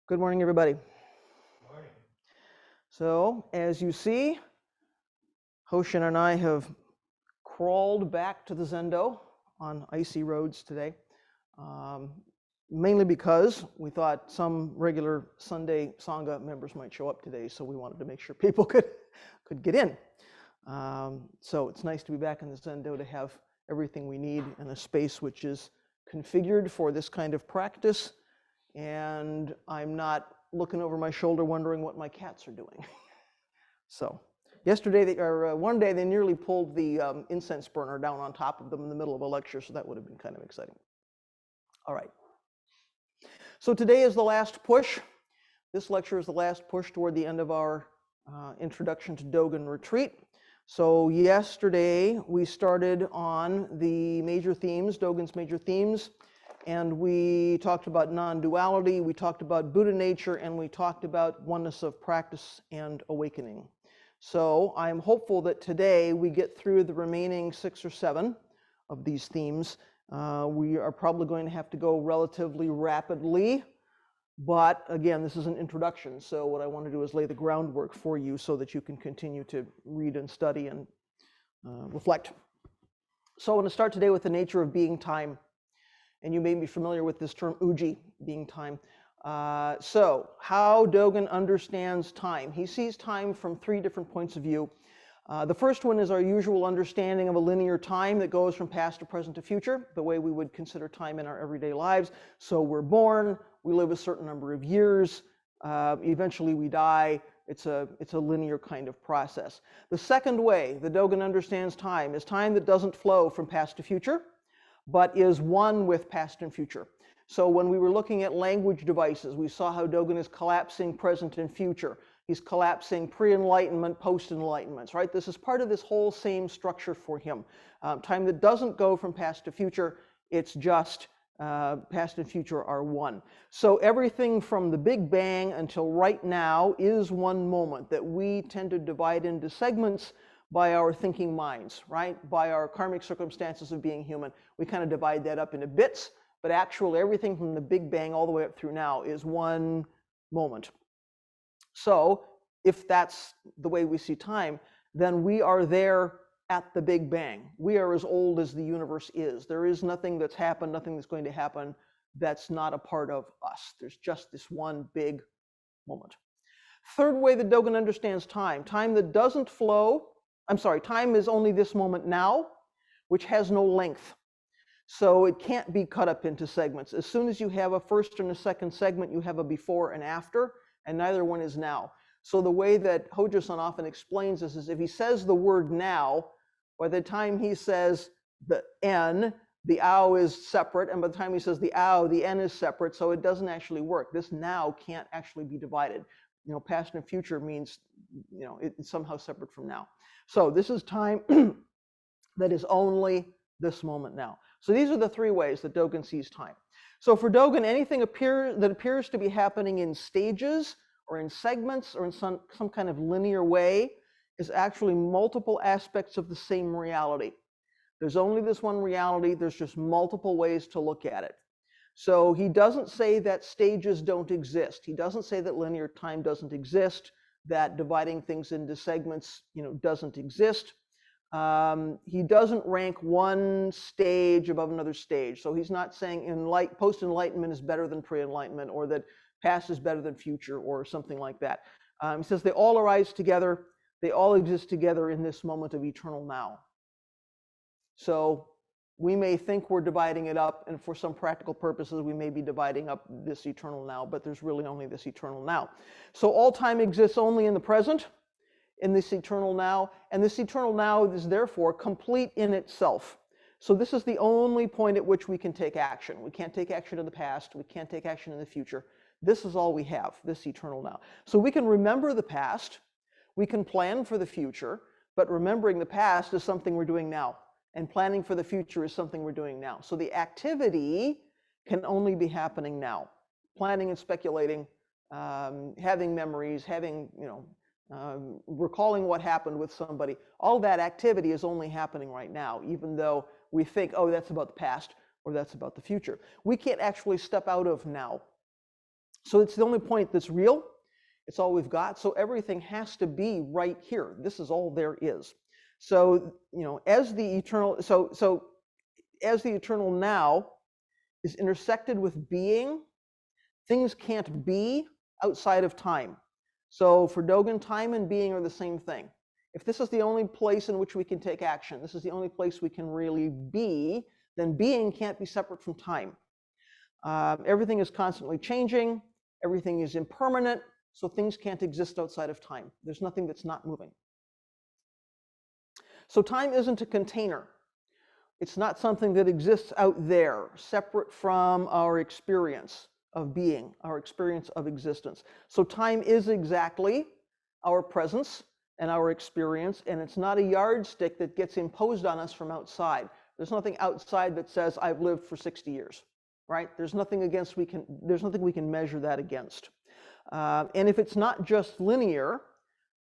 Good morning, everybody. Morning. So, as you see, Hoshin and I have crawled back to the Zendo on icy roads today, mainly because we thought some regular Sunday Sangha members might show up today, so we wanted to make sure people could get in. So it's nice to be back in the Zendo to have everything we need in a space which is configured for this kind of practice, and I'm not looking over my shoulder wondering what my cats are doing. So one day they nearly pulled the incense burner down on top of them in the middle of a lecture, so that would have been kind of exciting. All right. So today is the last push. This lecture is the last push toward the end of our introduction to Dogen retreat. So yesterday we started on the major themes, Dogen's major themes, and we talked about non-duality, we talked about Buddha nature, and we talked about oneness of practice and awakening. So I'm hopeful that today we get through the remaining 6 or 7 of these themes. We are probably going to have to go relatively rapidly, but again, this is an introduction, so what I want to do is lay the groundwork for you so that you can continue to read and study and reflect. So I want to start today with the nature of being time. And you may be familiar with this term uji, being time. So how Dogen understands time. He sees time from 3 different points of view. The first one is our usual understanding of a linear time that goes from past to present to future, the way we would consider time in our everyday lives. So we're born, we live a certain number of years, eventually we die. It's a linear kind of process. The second way the Dogen understands time is time that doesn't flow from past to future, but is one with past and future. So when we were looking at language devices, we saw how Dogen is collapsing present and future. He's collapsing pre-enlightenment, post-enlightenment, right? This is part of this whole same structure for him. Time that doesn't go from past to future, it's just past and future are one. So everything from the Big Bang until right now is one moment that we tend to divide into segments by our thinking minds, right? By our karmic circumstances of being human. We kind of divide that up into bits, but actually everything from the Big Bang all the way up through now is one moment. So if that's the way we see time, then we are there at the Big Bang. We are as old as the universe is. There is nothing that's happened, nothing that's going to happen that's not a part of us. There's just this one big moment. Third way that Dogen understands time, time that doesn't flow, time is only this moment now, which has no length. So it can't be cut up into segments. As soon as you have a first and a second segment, you have a before and after, and neither one is now. So the way that Hojo-san often explains this is if he says the word now, by the time he says the N, the ow is separate, and by the time he says the ow, the N is separate, so it doesn't actually work. This now can't actually be divided. You know, past and future means, you know, it's somehow separate from now. So this is time that is only this moment now. So these are the 3 ways that Dogen sees time. So for Dogen, anything that appears to be happening in stages or in segments or in some kind of linear way is actually multiple aspects of the same reality. There's only this one reality. There's just multiple ways to look at it. So he doesn't say that stages don't exist. He doesn't say that linear time doesn't exist, that dividing things into segments, you know, doesn't exist. He doesn't rank one stage above another stage. So he's not saying post-enlightenment is better than pre-enlightenment, or that past is better than future, or something like that. He says they all arise together. They all exist together in this moment of eternal now. So we may think we're dividing it up, and for some practical purposes, we may be dividing up this eternal now, but there's really only this eternal now. So all time exists only in the present, in this eternal now, and this eternal now is therefore complete in itself. So this is the only point at which we can take action. We can't take action in the past, we can't take action in the future. This is all we have, this eternal now. So we can remember the past, we can plan for the future, but remembering the past is something we're doing now, and planning for the future is something we're doing now. So the activity can only be happening now. Planning and speculating, having memories, having, you know, recalling what happened with somebody, all that activity is only happening right now, even though we think, oh, that's about the past or that's about the future. We can't actually step out of now. So it's the only point that's real. It's all we've got. So everything has to be right here. This is all there is. So, as the eternal, as the eternal now is intersected with being, things can't be outside of time. So for Dogen, time and being are the same thing. If this is the only place in which we can take action, this is the only place we can really be, then being can't be separate from time. Everything is constantly changing. Everything is impermanent. So things can't exist outside of time. There's nothing that's not moving. So time isn't a container. It's not something that exists out there, separate from our experience of being, our experience of existence. So time is exactly our presence and our experience, and it's not a yardstick that gets imposed on us from outside. There's nothing outside that says, I've lived for 60 years, right? There's nothing there's nothing we can measure that against. And if it's not just linear,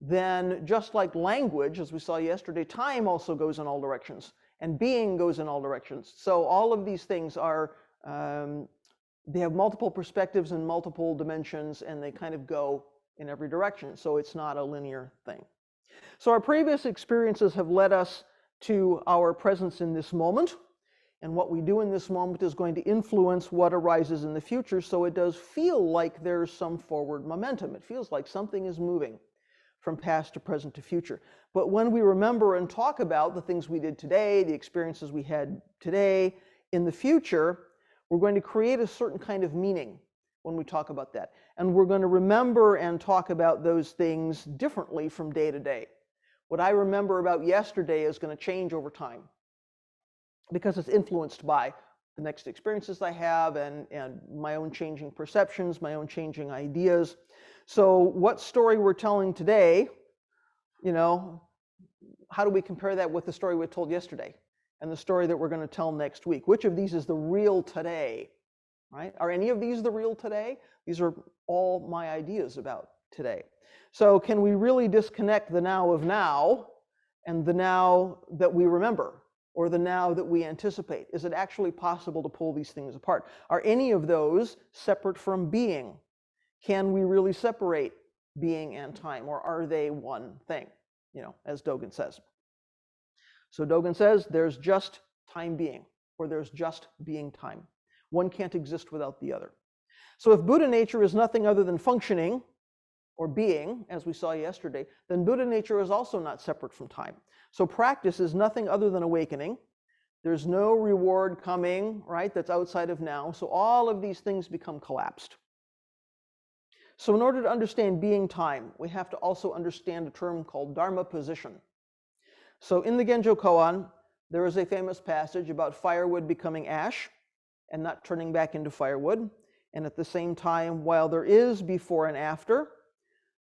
then just like language, as we saw yesterday, time also goes in all directions, and being goes in all directions. So all of these things are, they have multiple perspectives and multiple dimensions, and they kind of go in every direction. So it's not a linear thing. So our previous experiences have led us to our presence in this moment. And what we do in this moment is going to influence what arises in the future. So it does feel like there's some forward momentum. It feels like something is moving from past to present to future. But when we remember and talk about the things we did today, the experiences we had today, in the future, we're going to create a certain kind of meaning when we talk about that. And we're going to remember and talk about those things differently from day to day. What I remember about yesterday is going to change over time because it's influenced by the next experiences I have and my own changing perceptions, my own changing ideas. So what story we're telling today, how do we compare that with the story we told yesterday and the story that we're going to tell next week? Which of these is the real today, right? Are any of these the real today? These are all my ideas about today. So can we really disconnect the now of now and the now that we remember or the now that we anticipate? Is it actually possible to pull these things apart? Are any of those separate from being? Can we really separate being and time, or are they one thing, as Dogen says? So Dogen says there's just time being, or there's just being time. One can't exist without the other. So if Buddha nature is nothing other than functioning or being, as we saw yesterday, then Buddha nature is also not separate from time. So practice is nothing other than awakening. There's no reward coming, right, that's outside of now. So all of these things become collapsed. So in order to understand being time, we have to also understand a term called Dharma Position. So in the Genjo Koan, there is a famous passage about firewood becoming ash and not turning back into firewood. And at the same time, while there is before and after,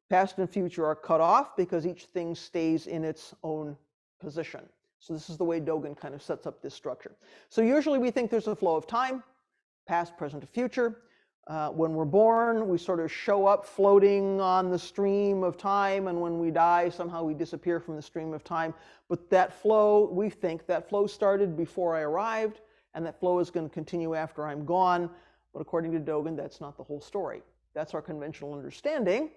past and future are cut off because each thing stays in its own position. So this is the way Dogen kind of sets up this structure. So usually we think there's a flow of time, past, present, to future. When we're born, we sort of show up floating on the stream of time, and when we die, somehow we disappear from the stream of time. But that flow, we think that flow started before I arrived, and that flow is going to continue after I'm gone. But according to Dogen, that's not the whole story. That's our conventional understanding.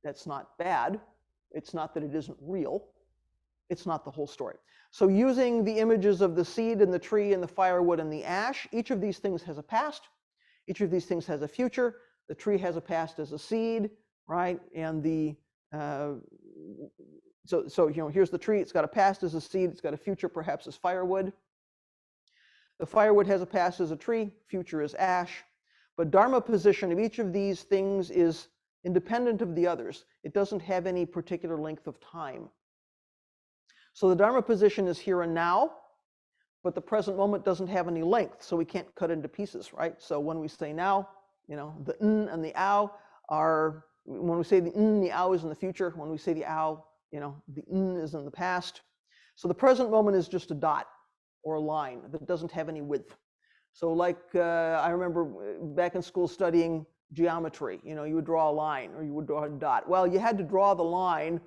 That's not bad. It's not that it isn't real. It's not the whole story. So using the images of the seed and the tree and the firewood and the ash, each of these things has a past. Each of these things has a future. The tree has a past as a seed, right? And here's the tree. It's got a past as a seed. It's got a future perhaps as firewood. The firewood has a past as a tree. Future is ash. But Dharma position of each of these things is independent of the others. It doesn't have any particular length of time. So the Dharma position is here and now, but the present moment doesn't have any length, so we can't cut into pieces, right? So when we say now, the n and the ow are, when we say the n, the ow is in the future. When we say the ow, the n is in the past. So the present moment is just a dot or a line that doesn't have any width. So like I remember back in school studying geometry, you would draw a line or you would draw a dot. Well, you had to draw the line,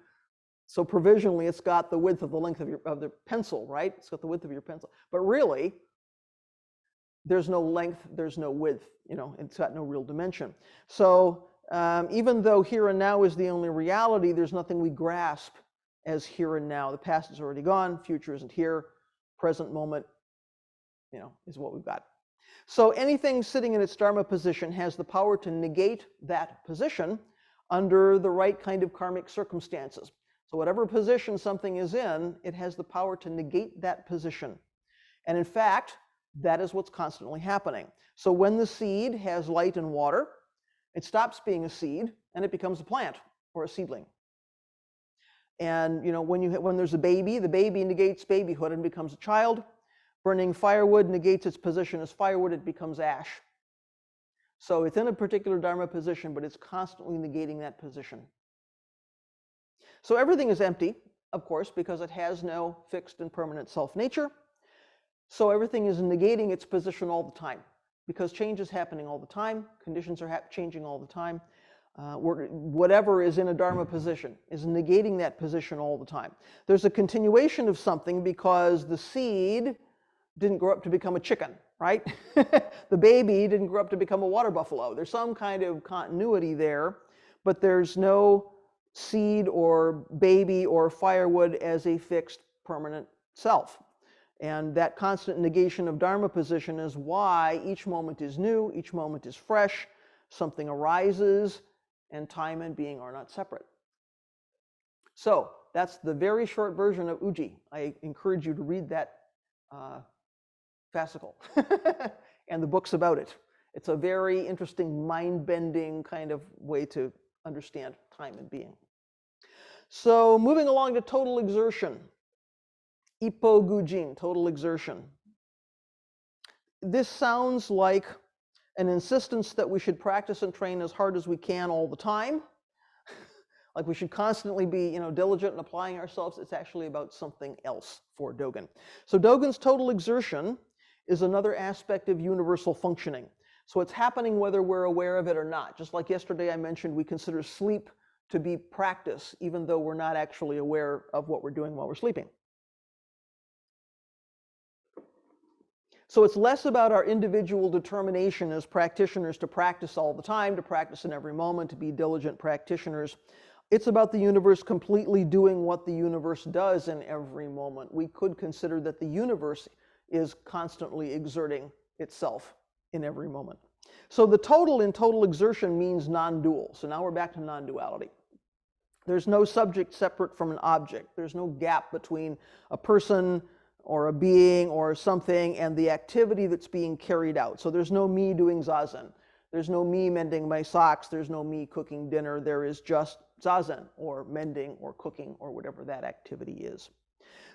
so provisionally it's got the width of the length of the pencil, right? It's got the width of your pencil. But really, there's no length, there's no width, it's got no real dimension. So even though here and now is the only reality, there's nothing we grasp as here and now. The past is already gone, future isn't here, present moment, is what we've got. So anything sitting in its Dharma position has the power to negate that position under the right kind of karmic circumstances. So whatever position something is in, it has the power to negate that position. And in fact, that is what's constantly happening. So when the seed has light and water, it stops being a seed and it becomes a plant or a seedling. And when there's a baby, the baby negates babyhood and becomes a child. Burning firewood negates its position as firewood, it becomes ash. So it's in a particular Dharma position, but it's constantly negating that position. So everything is empty, of course, because it has no fixed and permanent self-nature. So everything is negating its position all the time, because change is happening all the time, conditions are changing all the time. Whatever is in a Dharma position is negating that position all the time. There's a continuation of something because the seed didn't grow up to become a chicken, right? The baby didn't grow up to become a water buffalo. There's some kind of continuity there, but there's no seed or baby or firewood as a fixed permanent self. And that constant negation of Dharma position is why each moment is new, each moment is fresh, something arises, and time and being are not separate. So that's the very short version of Uji. I encourage you to read that fascicle and the books about it. It's a very interesting, mind-bending kind of way to understand time and being. So moving along to total exertion. Ippo Gujin, total exertion. This sounds like an insistence that we should practice and train as hard as we can all the time. Like we should constantly be, diligent in applying ourselves. It's actually about something else for Dogen. So Dogen's total exertion is another aspect of universal functioning. So it's happening whether we're aware of it or not. Just like yesterday I mentioned, we consider sleep to be practice, even though we're not actually aware of what we're doing while we're sleeping. So it's less about our individual determination as practitioners to practice all the time, to practice in every moment, to be diligent practitioners. It's about the universe completely doing what the universe does in every moment. We could consider that the universe is constantly exerting itself in every moment. So the total in total exertion means non-dual. So now we're back to non-duality. There's no subject separate from an object. There's no gap between a person or a being or something and the activity that's being carried out. So there's no me doing zazen. There's no me mending my socks. There's no me cooking dinner. There is just zazen or mending or cooking or whatever that activity is.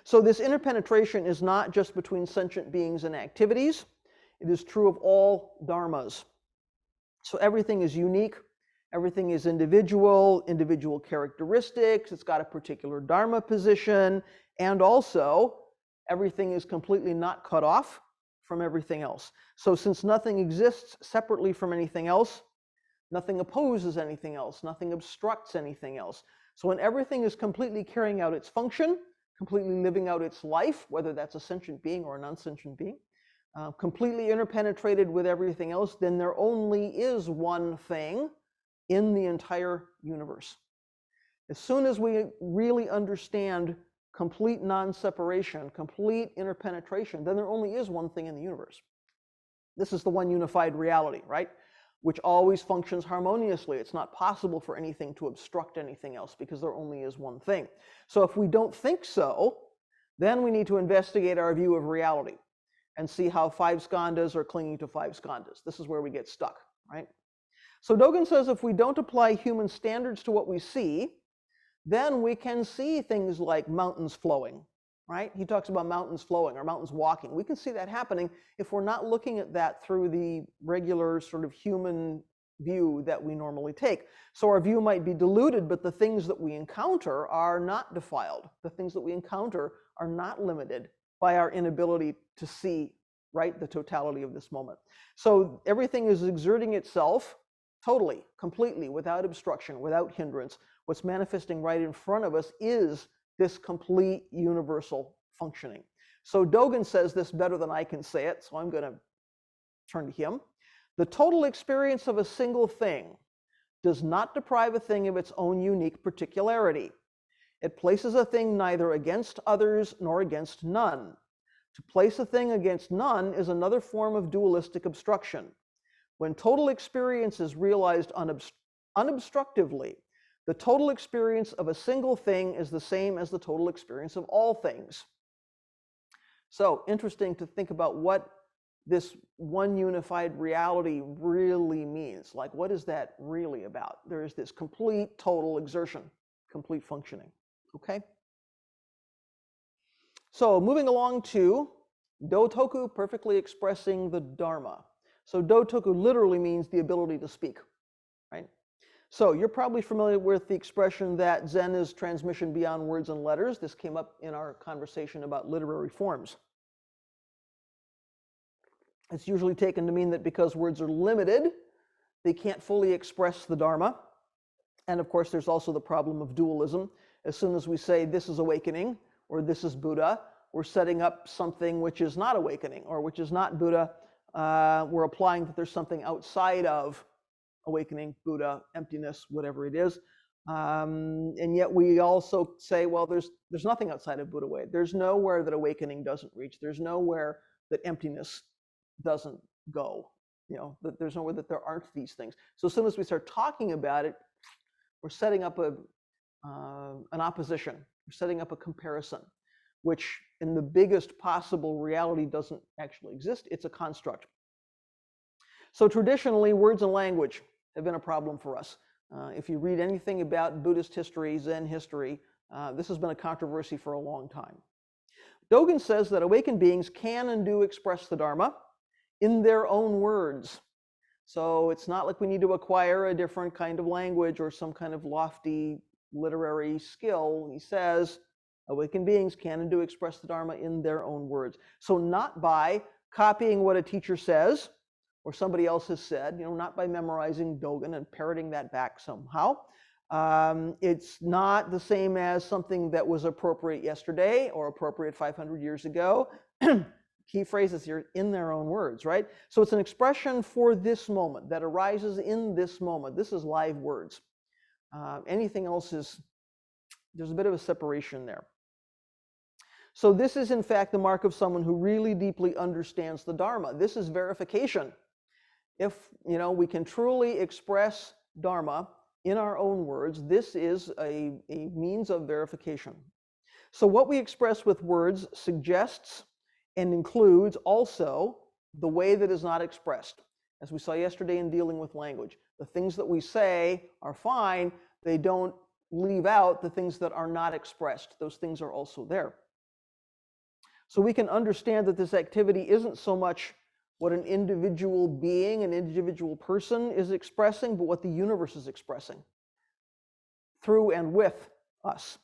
So this interpenetration is not just between sentient beings and activities. It is true of all dharmas. So everything is unique. Everything is individual characteristics. It's got a particular dharma position. And also, everything is completely not cut off from everything else. So since nothing exists separately from anything else, nothing opposes anything else, nothing obstructs anything else. So when everything is completely carrying out its function, completely living out its life, whether that's a sentient being or a non-sentient being, completely interpenetrated with everything else, then there only is one thing in the entire universe. As soon as we really understand complete non-separation, complete interpenetration, then there only is one thing in the universe. This is the one unified reality, right? Which always functions harmoniously. It's not possible for anything to obstruct anything else because there only is one thing. So if we don't think so, then we need to investigate our view of reality and see how 5 skandhas are clinging to 5 skandhas. This is where we get stuck, right? So Dogen says if we don't apply human standards to what we see, then we can see things like mountains flowing, right? He talks about mountains flowing or mountains walking. We can see that happening if we're not looking at that through the regular sort of human view that we normally take. So our view might be diluted, but the things that we encounter are not defiled. The things that we encounter are not limited by our inability to see, right, the totality of this moment. So everything is exerting itself totally, completely, without obstruction, without hindrance. What's manifesting right in front of us is this complete universal functioning. So Dogen says this better than I can say it, so I'm going to turn to him. The total experience of a single thing does not deprive a thing of its own unique particularity. It places a thing neither against others nor against none. To place a thing against none is another form of dualistic obstruction. When total experience is realized unobstructively, the total experience of a single thing is the same as the total experience of all things. So, interesting to think about what this one unified reality really means. Like, what is that really about? There is this complete, total exertion, complete functioning. Okay? So, moving along to Dotoku, perfectly expressing the Dharma. So, Dotoku literally means the ability to speak, right? So, you're probably familiar with the expression that Zen is transmission beyond words and letters. This came up in our conversation about literary forms. It's usually taken to mean that because words are limited, they can't fully express the Dharma. And of course, there's also the problem of dualism. As soon as we say this is awakening or this is Buddha, we're setting up something which is not awakening or which is not Buddha. We're applying that there's something outside of awakening, Buddha, emptiness, whatever it is. And yet we also say, well, there's nothing outside of Buddha way. There's nowhere that awakening doesn't reach. There's nowhere that emptiness doesn't go. You know, that there's nowhere that there aren't these things. So as soon as we start talking about it, we're setting up an opposition. We're setting up a comparison, which in the biggest possible reality doesn't actually exist. It's a construct. So traditionally, words and language have been a problem for us. If you read anything about Buddhist history, Zen history, this has been a controversy for a long time. Dogen says that awakened beings can and do express the Dharma in their own words. So it's not like we need to acquire a different kind of language or some kind of lofty literary skill. He says awakened beings can and do express the Dharma in their own words. So not by copying what a teacher says or somebody else has said, not by memorizing Dogen and parroting that back somehow. It's not the same as something that was appropriate yesterday or appropriate 500 years ago. Key phrases here, in their own words, right? So it's an expression for this moment that arises in this moment. This is live words. Anything else there's a bit of a separation there. So this is in fact the mark of someone who really deeply understands the Dharma. This is verification. If we can truly express Dharma in our own words, this is a means of verification. So what we express with words suggests and includes also the way that is not expressed. As we saw yesterday in dealing with language, the things that we say are fine, they don't leave out the things that are not expressed. Those things are also there. So we can understand that this activity isn't so much what an individual being, an individual person is expressing, but what the universe is expressing through and with us.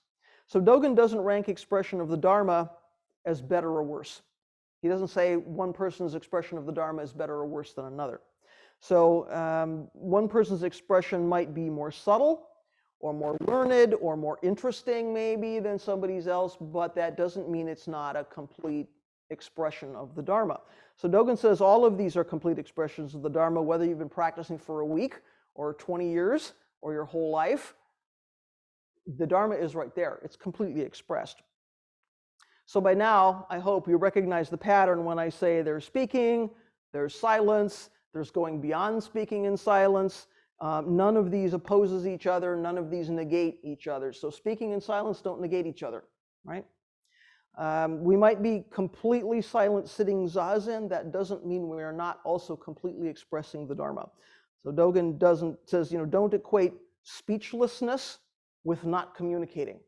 So Dogen doesn't rank expression of the Dharma as better or worse. He doesn't say one person's expression of the Dharma is better or worse than another. So one person's expression might be more subtle or more learned or more interesting maybe than somebody's else, but that doesn't mean it's not a complete expression of the Dharma. So Dogen says all of these are complete expressions of the Dharma, whether you've been practicing for a week or 20 years or your whole life. The Dharma is right there. It's completely expressed. So by now, I hope you recognize the pattern when I say there's speaking, there's silence, there's going beyond speaking and silence. None of these opposes each other. None of these negate each other. So speaking and silence don't negate each other, right? We might be completely silent sitting zazen. That doesn't mean we are not also completely expressing the Dharma. So Dogen says, don't equate speechlessness with not communicating.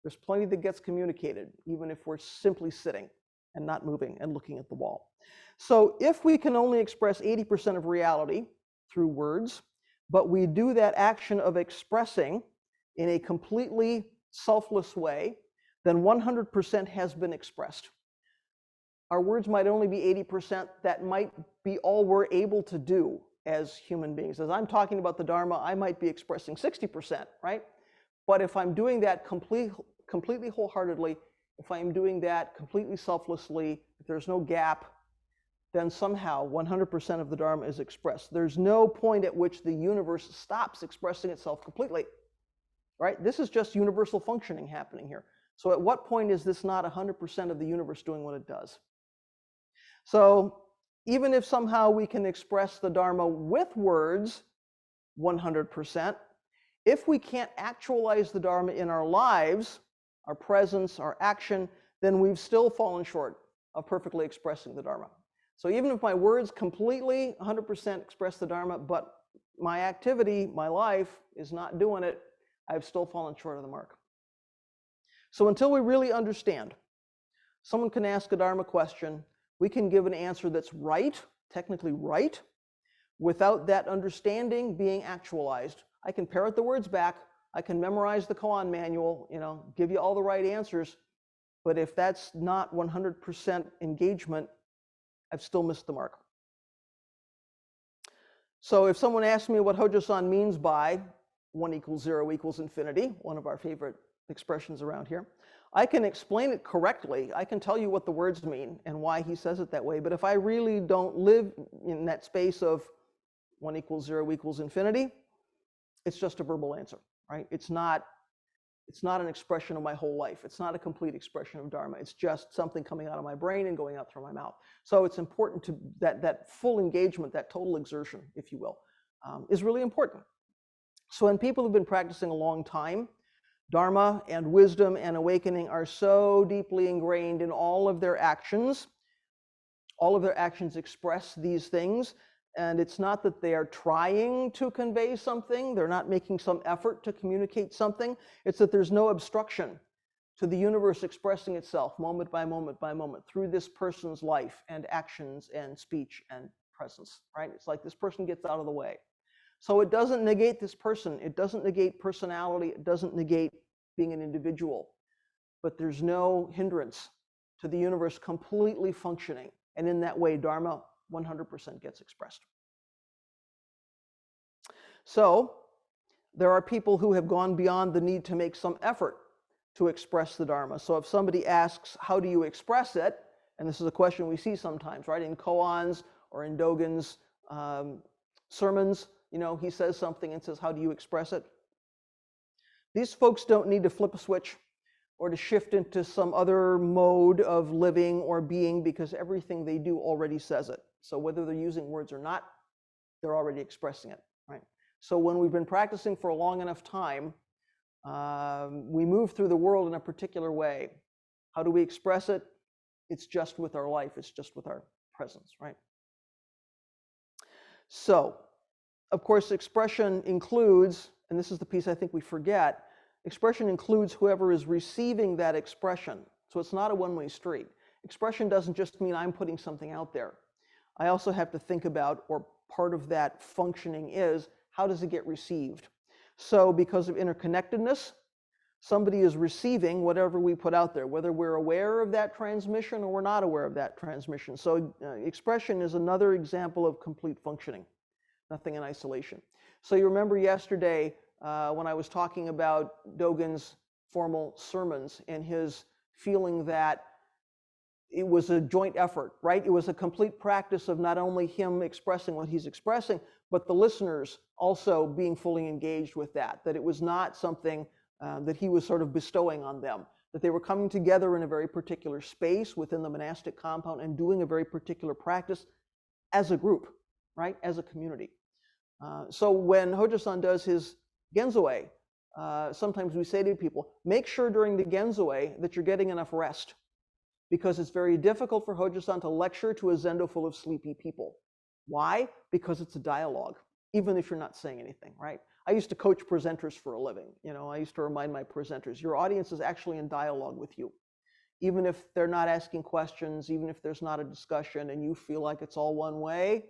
There's plenty that gets communicated, even if we're simply sitting and not moving and looking at the wall. So if we can only express 80% of reality through words, but we do that action of expressing in a completely selfless way, then 100% has been expressed. Our words might only be 80%. That might be all we're able to do as human beings. As I'm talking about the Dharma, I might be expressing 60%, right? But if I'm doing that completely wholeheartedly, if I'm doing that completely selflessly, if there's no gap, then somehow 100% of the Dharma is expressed. There's no point at which the universe stops expressing itself completely, right? This is just universal functioning happening here. So at what point is this not 100% of the universe doing what it does? So even if somehow we can express the Dharma with words 100%, if we can't actualize the Dharma in our lives, our presence, our action, then we've still fallen short of perfectly expressing the Dharma. So even if my words completely 100% express the Dharma, but my activity, my life is not doing it, I've still fallen short of the mark. So until we really understand, someone can ask a Dharma question, we can give an answer that's right, technically right, without that understanding being actualized. I can parrot the words back, I can memorize the koan manual, give you all the right answers, but if that's not 100% engagement, I've still missed the mark. So if someone asks me what Hojo-san means by 1 = 0 = infinity, one of our favorite expressions around here, I can explain it correctly. I can tell you what the words mean and why he says it that way. But if I really don't live in that space of 1 = 0 = infinity, it's just a verbal answer, right? It's not an expression of my whole life. It's not a complete expression of Dharma. It's just something coming out of my brain and going out through my mouth. So it's important to that full engagement, that total exertion, if you will, is really important. So when people have been practicing a long time, Dharma and wisdom and awakening are so deeply ingrained in all of their actions. All of their actions express these things. And it's not that they are trying to convey something, they're not making some effort to communicate something, it's that there's no obstruction to the universe expressing itself moment by moment by moment through this person's life and actions and speech and presence, right? It's like this person gets out of the way. So it doesn't negate this person, it doesn't negate personality, it doesn't negate being an individual, but there's no hindrance to the universe completely functioning. And in that way, Dharma 100% gets expressed. So there are people who have gone beyond the need to make some effort to express the Dharma. So if somebody asks, how do you express it? And this is a question we see sometimes, right? In koans or in Dogen's sermons, he says something and says, how do you express it? These folks don't need to flip a switch or to shift into some other mode of living or being, because everything they do already says it. So whether they're using words or not, they're already expressing it, right? So when we've been practicing for a long enough time, we move through the world in a particular way. How do we express it? It's just with our life. It's just with our presence, right? So, of course, expression includes, and this is the piece I think we forget, expression includes whoever is receiving that expression. So it's not a one-way street. Expression doesn't just mean I'm putting something out there. I also have to think about, or part of that functioning is, how does it get received? So because of interconnectedness, somebody is receiving whatever we put out there, whether we're aware of that transmission or we're not aware of that transmission. So expression is another example of complete functioning, nothing in isolation. So you remember yesterday when I was talking about Dogen's formal sermons and his feeling that it was a joint effort, right? It was a complete practice of not only him expressing what he's expressing, but the listeners also being fully engaged with that it was not something that he was sort of bestowing on them, that they were coming together in a very particular space within the monastic compound and doing a very particular practice as a group, right? As a community. So when Hojo-san does his Genzo-e, sometimes we say to people, make sure during the Genzo-e that you're getting enough rest, because it's very difficult for Hojo-san to lecture to a zendo full of sleepy people. Why? Because it's a dialogue, even if you're not saying anything, right? I used to coach presenters for a living. I used to remind my presenters, your audience is actually in dialogue with you. Even if they're not asking questions, even if there's not a discussion and you feel like it's all one way,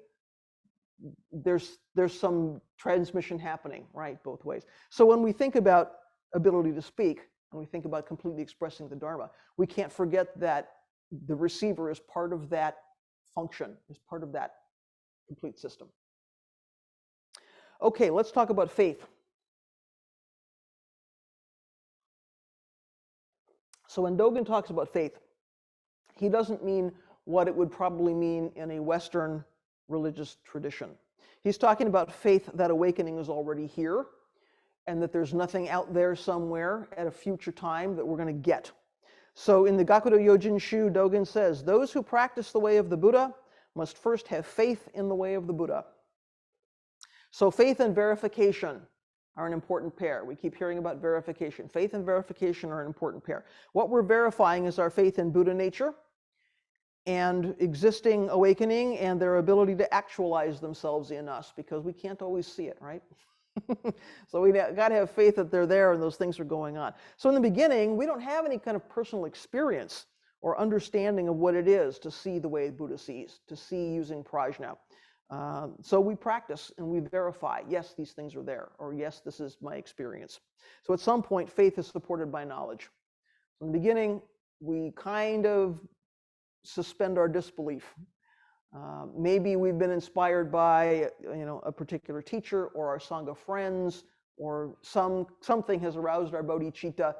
there's some transmission happening, right, both ways. So when we think about ability to speak, and we think about completely expressing the Dharma, we can't forget that the receiver is part of that function, is part of that complete system. Okay, let's talk about faith. So when Dogen talks about faith, he doesn't mean what it would probably mean in a Western religious tradition. He's talking about faith that awakening is already here and that there's nothing out there somewhere at a future time that we're going to get. So in the Gakudo Yojin Shu, Dogen says, those who practice the way of the Buddha must first have faith in the way of the Buddha. So faith and verification are an important pair. We keep hearing about verification. Faith and verification are an important pair. What we're verifying is our faith in Buddha nature and existing awakening and their ability to actualize themselves in us, because we can't always see it, right? So we got to have faith that they're there and those things are going on. So in the beginning, we don't have any kind of personal experience or understanding of what it is to see the way Buddha sees, to see using prajna. So we practice and we verify, yes, these things are there, or yes, this is my experience. So at some point, faith is supported by knowledge. In the beginning, we kind of suspend our disbelief. Maybe we've been inspired by, a particular teacher or our Sangha friends, or something has aroused our bodhicitta,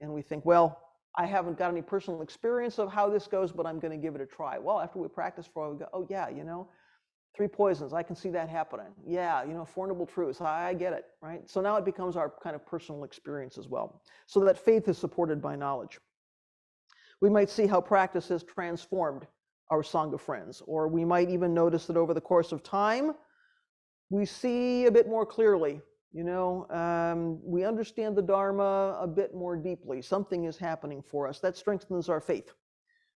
and we think, well, I haven't got any personal experience of how this goes, but I'm going to give it a try. Well, after we practice for a while, we go, oh yeah, 3 poisons, I can see that happening. Yeah, 4 noble truths, I get it, right? So now it becomes our kind of personal experience as well. So that faith is supported by knowledge. We might see how practice has transformed our Sangha friends, or we might even notice that over the course of time, we see a bit more clearly, we understand the Dharma a bit more deeply. Something is happening for us. That strengthens our faith,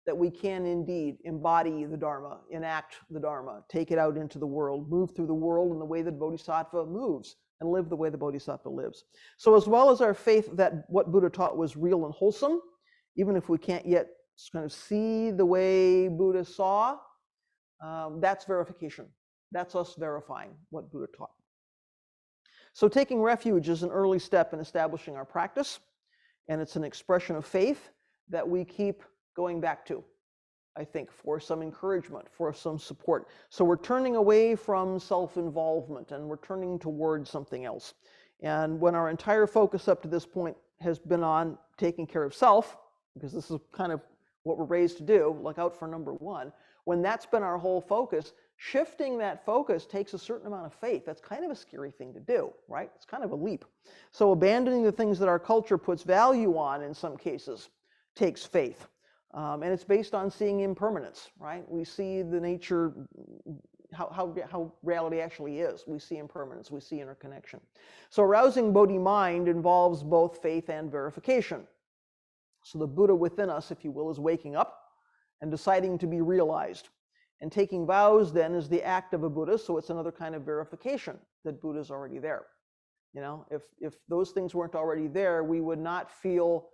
that we can indeed embody the Dharma, enact the Dharma, take it out into the world, move through the world in the way that Bodhisattva moves, and live the way the Bodhisattva lives. So as well as our faith that what Buddha taught was real and wholesome, even if we can't yet kind of see the way Buddha saw, that's verification. That's us verifying what Buddha taught. So taking refuge is an early step in establishing our practice, and it's an expression of faith that we keep going back to, I think, for some encouragement, for some support. So we're turning away from self-involvement and we're turning towards something else. And when our entire focus up to this point has been on taking care of self, because this is kind of what we're raised to do, look out for number 1, when that's been our whole focus, shifting that focus takes a certain amount of faith. That's kind of a scary thing to do, right? It's kind of a leap. So abandoning the things that our culture puts value on in some cases takes faith. And it's based on seeing impermanence, right? We see the nature, how reality actually is. We see impermanence, we see interconnection. So arousing Bodhi mind involves both faith and verification. So the Buddha within us, if you will, is waking up and deciding to be realized. And taking vows then is the act of a Buddha, so it's another kind of verification that Buddha is already there. If those things weren't already there, we would not feel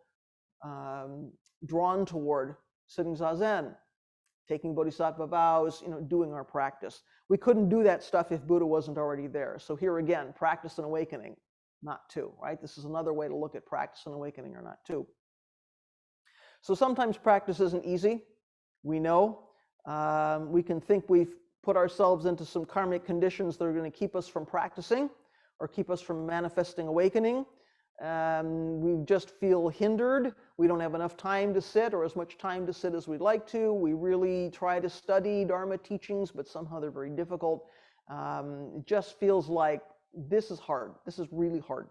drawn toward sitting zazen, taking bodhisattva vows, doing our practice. We couldn't do that stuff if Buddha wasn't already there. So here again, practice and awakening, not two, right? This is another way to look at practice and awakening are not two. So sometimes practice isn't easy. We know. We can think we've put ourselves into some karmic conditions that are going to keep us from practicing or keep us from manifesting awakening. We just feel hindered. We don't have enough time to sit or as much time to sit as we'd like to. We really try to study Dharma teachings, but somehow they're very difficult. It just feels like this is hard. This is really hard.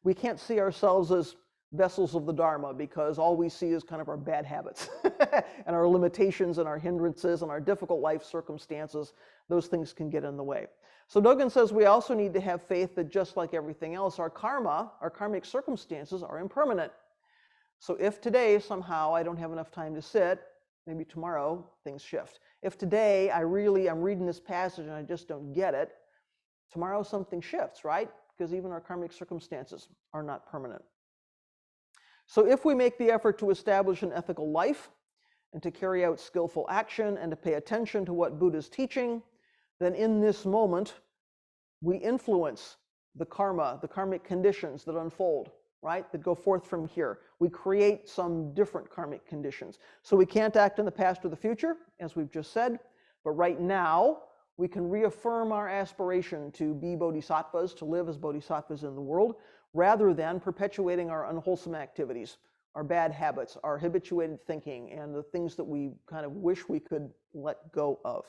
We can't see ourselves as vessels of the Dharma because all we see is kind of our bad habits and our limitations and our hindrances and our difficult life circumstances. Those things can get in the way. So Dogen says we also need to have faith that just like everything else, our karma, our karmic circumstances are impermanent. So if today somehow I don't have enough time to sit, maybe tomorrow things shift. If today I'm reading this passage and I just don't get it, tomorrow something shifts, right? Because even our karmic circumstances are not permanent. So if we make the effort to establish an ethical life and to carry out skillful action and to pay attention to what Buddha is teaching, then in this moment, we influence the karma, the karmic conditions that unfold, right? That go forth from here. We create some different karmic conditions. So we can't act in the past or the future, as we've just said, but right now, we can reaffirm our aspiration to be bodhisattvas, to live as bodhisattvas in the world, rather than perpetuating our unwholesome activities our bad habits, our habituated thinking, and the things that we kind of wish we could let go of.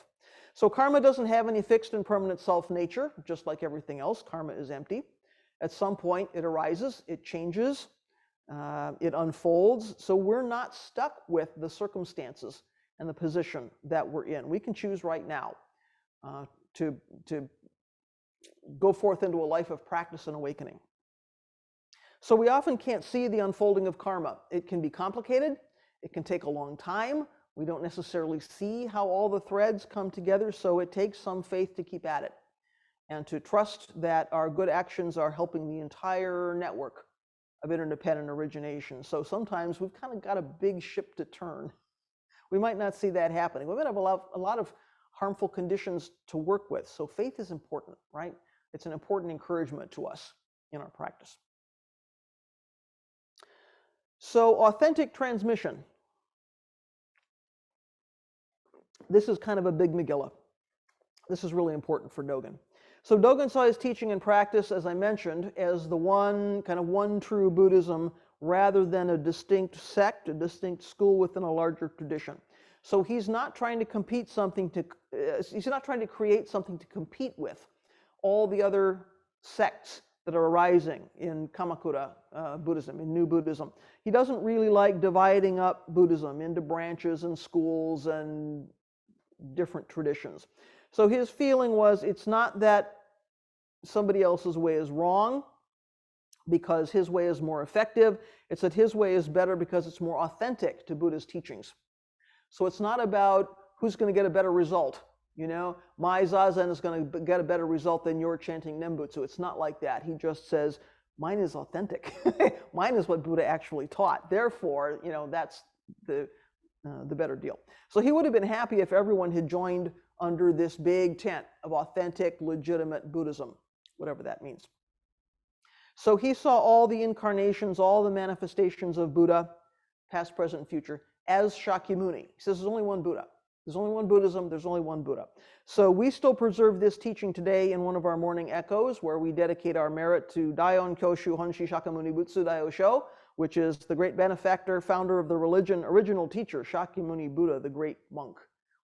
So karma doesn't have any fixed and permanent self-nature, just like everything else. Karma is empty. At some point, it arises, it changes, it unfolds. So we're not stuck with the circumstances and the position that we're in. We can choose right now to go forth into a life of practice and awakening. So we often can't see the unfolding of karma. It can be complicated. It can take a long time. We don't necessarily see how all the threads come together, so it takes some faith to keep at it and to trust that our good actions are helping the entire network of interdependent origination. So sometimes we've kind of got a big ship to turn. We might not see that happening. We might have a lot of harmful conditions to work with. So faith is important, right? It's an important encouragement to us in our practice. So authentic transmission. This is kind of a big Megillah. This is really important for Dogen. So Dogen saw his teaching and practice, as I mentioned, as the one true Buddhism rather than a distinct sect, a distinct school within a larger tradition. So he's not trying to create something to compete with all the other sects that are arising in Kamakura Buddhism, in New Buddhism. He doesn't really like dividing up Buddhism into branches and schools and different traditions. So his feeling was, it's not that somebody else's way is wrong because his way is more effective. It's that his way is better because it's more authentic to Buddha's teachings. So it's not about who's going to get a better result. You know, my zazen is going to get a better result than your chanting Nembutsu. It's not like that. He just says, mine is authentic. Mine is what Buddha actually taught. Therefore, you know, that's the better deal. So he would have been happy if everyone had joined under this big tent of authentic, legitimate Buddhism, whatever that means. So he saw all the incarnations, all the manifestations of Buddha, past, present, and future, as Shakyamuni. He says there's only one Buddha. There's only one Buddhism, there's only one Buddha. So we still preserve this teaching today in one of our morning echoes, where we dedicate our merit to Daion Kyoshu Honshi Shakyamuni Butsu Daiyosho, which is the great benefactor, founder of the religion, original teacher, Shakyamuni Buddha, the great monk.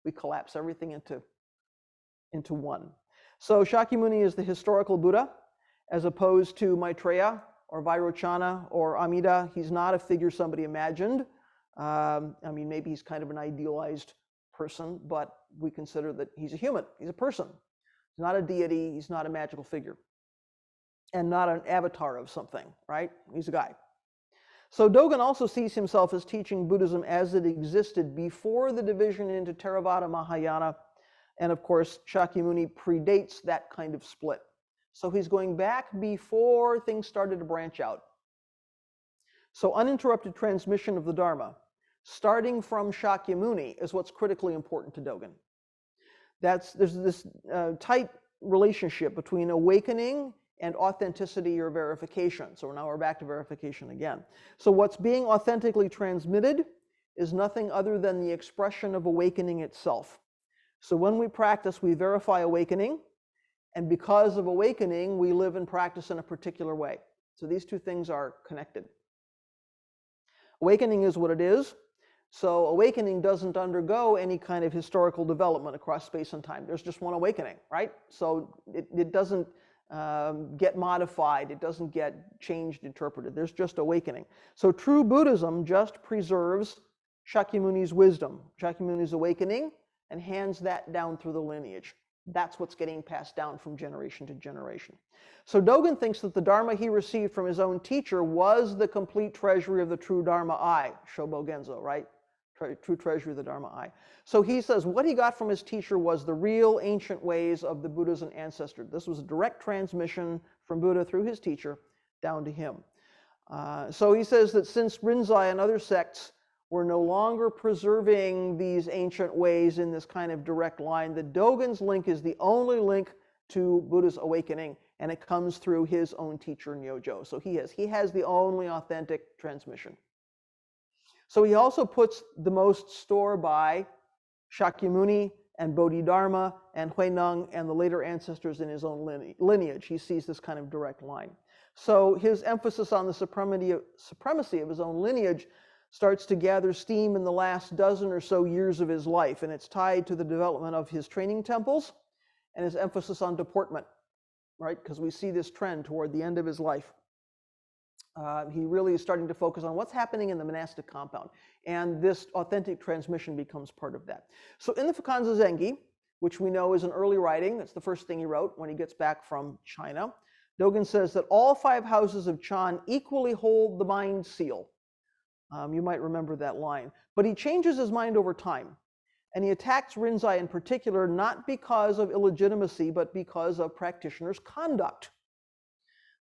We collapse everything into one. So Shakyamuni is the historical Buddha, as opposed to Maitreya or Vairochana or Amida. He's not a figure somebody imagined. I mean, maybe he's kind of an idealized person, but we consider that he's a human. He's a person. He's not a deity. He's not a magical figure. And not an avatar of something, right? He's a guy. So Dogen also sees himself as teaching Buddhism as it existed before the division into Theravada, Mahayana, and of course Shakyamuni predates that kind of split. So he's going back before things started to branch out. So uninterrupted transmission of the Dharma, starting from Shakyamuni, is what's critically important to Dogen. There's this tight relationship between awakening and authenticity or verification. So now we're back to verification again. So what's being authentically transmitted is nothing other than the expression of awakening itself. So when we practice, we verify awakening, and because of awakening, we live and practice in a particular way. So these two things are connected. Awakening is what it is. So awakening doesn't undergo any kind of historical development across space and time. There's just one awakening, right? So it doesn't get modified. It doesn't get changed, interpreted. There's just awakening. So true Buddhism just preserves Shakyamuni's wisdom, Shakyamuni's awakening, and hands that down through the lineage. That's what's getting passed down from generation to generation. So Dogen thinks that the Dharma he received from his own teacher was the complete treasury of the true Dharma I, Shobo Genzo, right? True treasury of the Dharma I. So he says what he got from his teacher was the real ancient ways of the Buddhas and ancestors. This was a direct transmission from Buddha through his teacher down to him. So he says that since Rinzai and other sects were no longer preserving these ancient ways in this kind of direct line, that Dogen's link is the only link to Buddha's awakening, and it comes through his own teacher, Nyojo. So he has the only authentic transmission. So he also puts the most store by Shakyamuni and Bodhidharma and Huineng and the later ancestors in his own lineage. He sees this kind of direct line. So his emphasis on the supremacy of his own lineage starts to gather steam in the last dozen or so years of his life, and it's tied to the development of his training temples and his emphasis on deportment, right? Because we see this trend toward the end of his life. He really is starting to focus on what's happening in the monastic compound, and this authentic transmission becomes part of that. So in the Fukanza Zengi, which we know is an early writing, that's the first thing he wrote when he gets back from China, Dogen says that all 5 houses of Chan equally hold the mind seal. You might remember that line. But he changes his mind over time, and he attacks Rinzai in particular, not because of illegitimacy, but because of practitioners' conduct.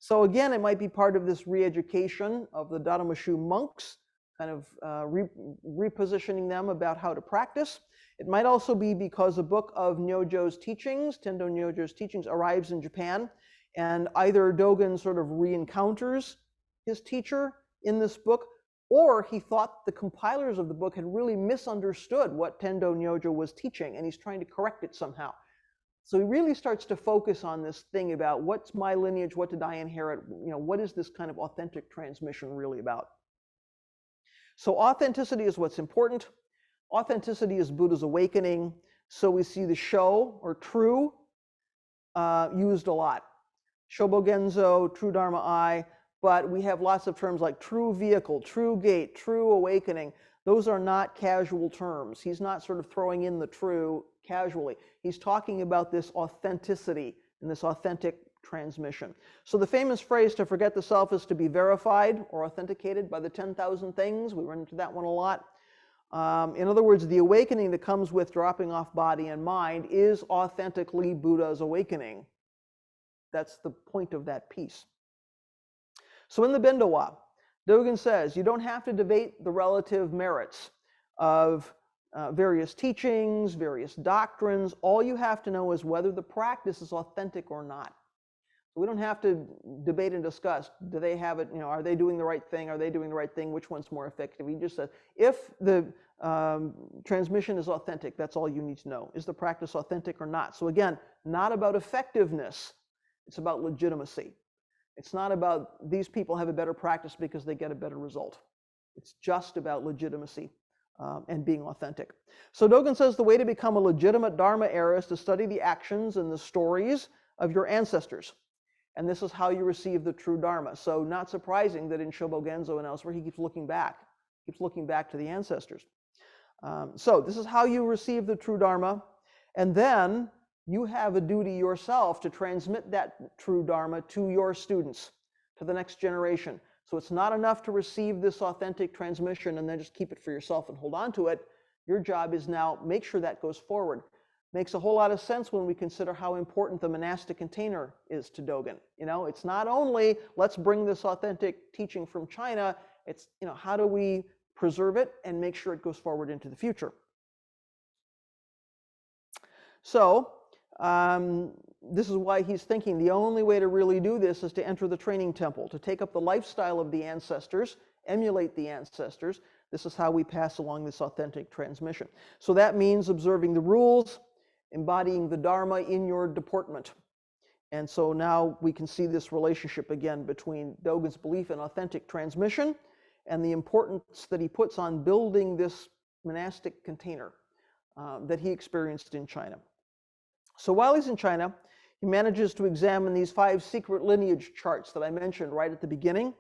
So again, it might be part of this re-education of the Dharma Shu monks, kind of repositioning them about how to practice. It might also be because a book of Nyojo's teachings, Tendo Nyojo's teachings, arrives in Japan, and either Dogen sort of re-encounters his teacher in this book, or he thought the compilers of the book had really misunderstood what Tendo Nyojo was teaching, and he's trying to correct it somehow. So he really starts to focus on this thing about what's my lineage, what did I inherit, what is this kind of authentic transmission really about? So authenticity is what's important. Authenticity is Buddha's awakening. So we see the sho, or true, used a lot. Shobogenzo, true Dharma eye, but we have lots of terms like true vehicle, true gate, true awakening. Those are not casual terms. He's not sort of throwing in the true casually. He's talking about this authenticity and this authentic transmission. So the famous phrase to forget the self is to be verified or authenticated by the 10,000 things. We run into that one a lot. In other words, the awakening that comes with dropping off body and mind is authentically Buddha's awakening. That's the point of that piece. So in the Bendowa, Dogen says you don't have to debate the relative merits of various teachings, various doctrines. All you have to know is whether the practice is authentic or not. We don't have to debate and discuss, do they have it, are they doing the right thing? Are they doing the right thing? Which one's more effective? He just says, if the transmission is authentic, that's all you need to know. Is the practice authentic or not? So again, not about effectiveness. It's about legitimacy. It's not about these people have a better practice because they get a better result. It's just about legitimacy and being authentic. So Dogen says the way to become a legitimate Dharma heir is to study the actions and the stories of your ancestors. And this is how you receive the true Dharma. So not surprising that in Shobogenzo and elsewhere, he keeps looking back to the ancestors. So this is how you receive the true Dharma. And then you have a duty yourself to transmit that true Dharma to your students, to the next generation. So it's not enough to receive this authentic transmission and then just keep it for yourself and hold on to it. Your job is now make sure that goes forward. Makes a whole lot of sense when we consider how important the monastic container is to Dogen. It's not only let's bring this authentic teaching from China, it's how do we preserve it and make sure it goes forward into the future. So this is why he's thinking the only way to really do this is to enter the training temple, to take up the lifestyle of the ancestors, emulate the ancestors. This is how we pass along this authentic transmission. So that means observing the rules, embodying the Dharma in your deportment. And so now we can see this relationship again between Dogen's belief in authentic transmission and the importance that he puts on building this monastic container that he experienced in China. So while he's in China, he manages to examine these 5 secret lineage charts that I mentioned right at the beginning.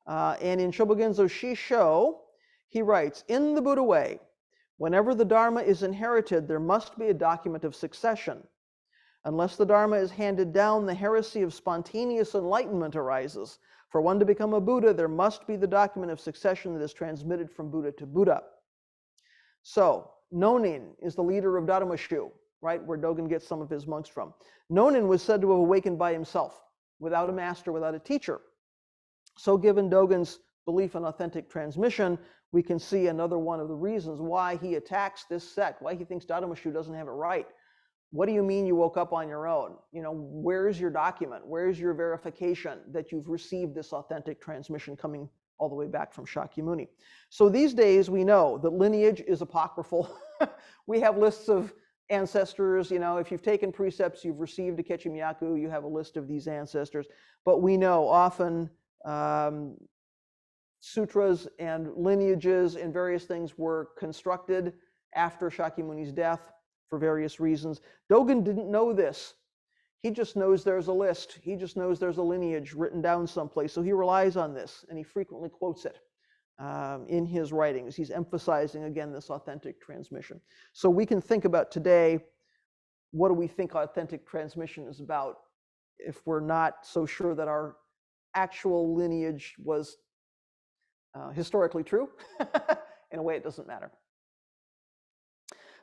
And in Shobogenzo Shisho, he writes, in the Buddha way, whenever the Dharma is inherited, there must be a document of succession. Unless the Dharma is handed down, the heresy of spontaneous enlightenment arises. For one to become a Buddha, there must be the document of succession that is transmitted from Buddha to Buddha. So, Nonin is the leader of Dharma Shu, right, where Dogen gets some of his monks from. Nonin was said to have awakened by himself, without a master, without a teacher. So given Dogen's belief in authentic transmission, we can see another one of the reasons why he attacks this sect, why he thinks Dharma Shu doesn't have it right. What do you mean you woke up on your own? Where's your document? Where's your verification that you've received this authentic transmission coming all the way back from Shakyamuni? So these days we know that lineage is apocryphal. We have lists of ancestors, if you've taken precepts, you've received a Kechimyaku, you have a list of these ancestors. But we know often sutras and lineages and various things were constructed after Shakyamuni's death for various reasons. Dogen didn't know this. He just knows there's a list. He just knows there's a lineage written down someplace. So he relies on this, and he frequently quotes it in his writings. He's emphasizing, again, this authentic transmission. So we can think about today, what do we think authentic transmission is about if we're not so sure that our actual lineage was historically true? In a way, it doesn't matter.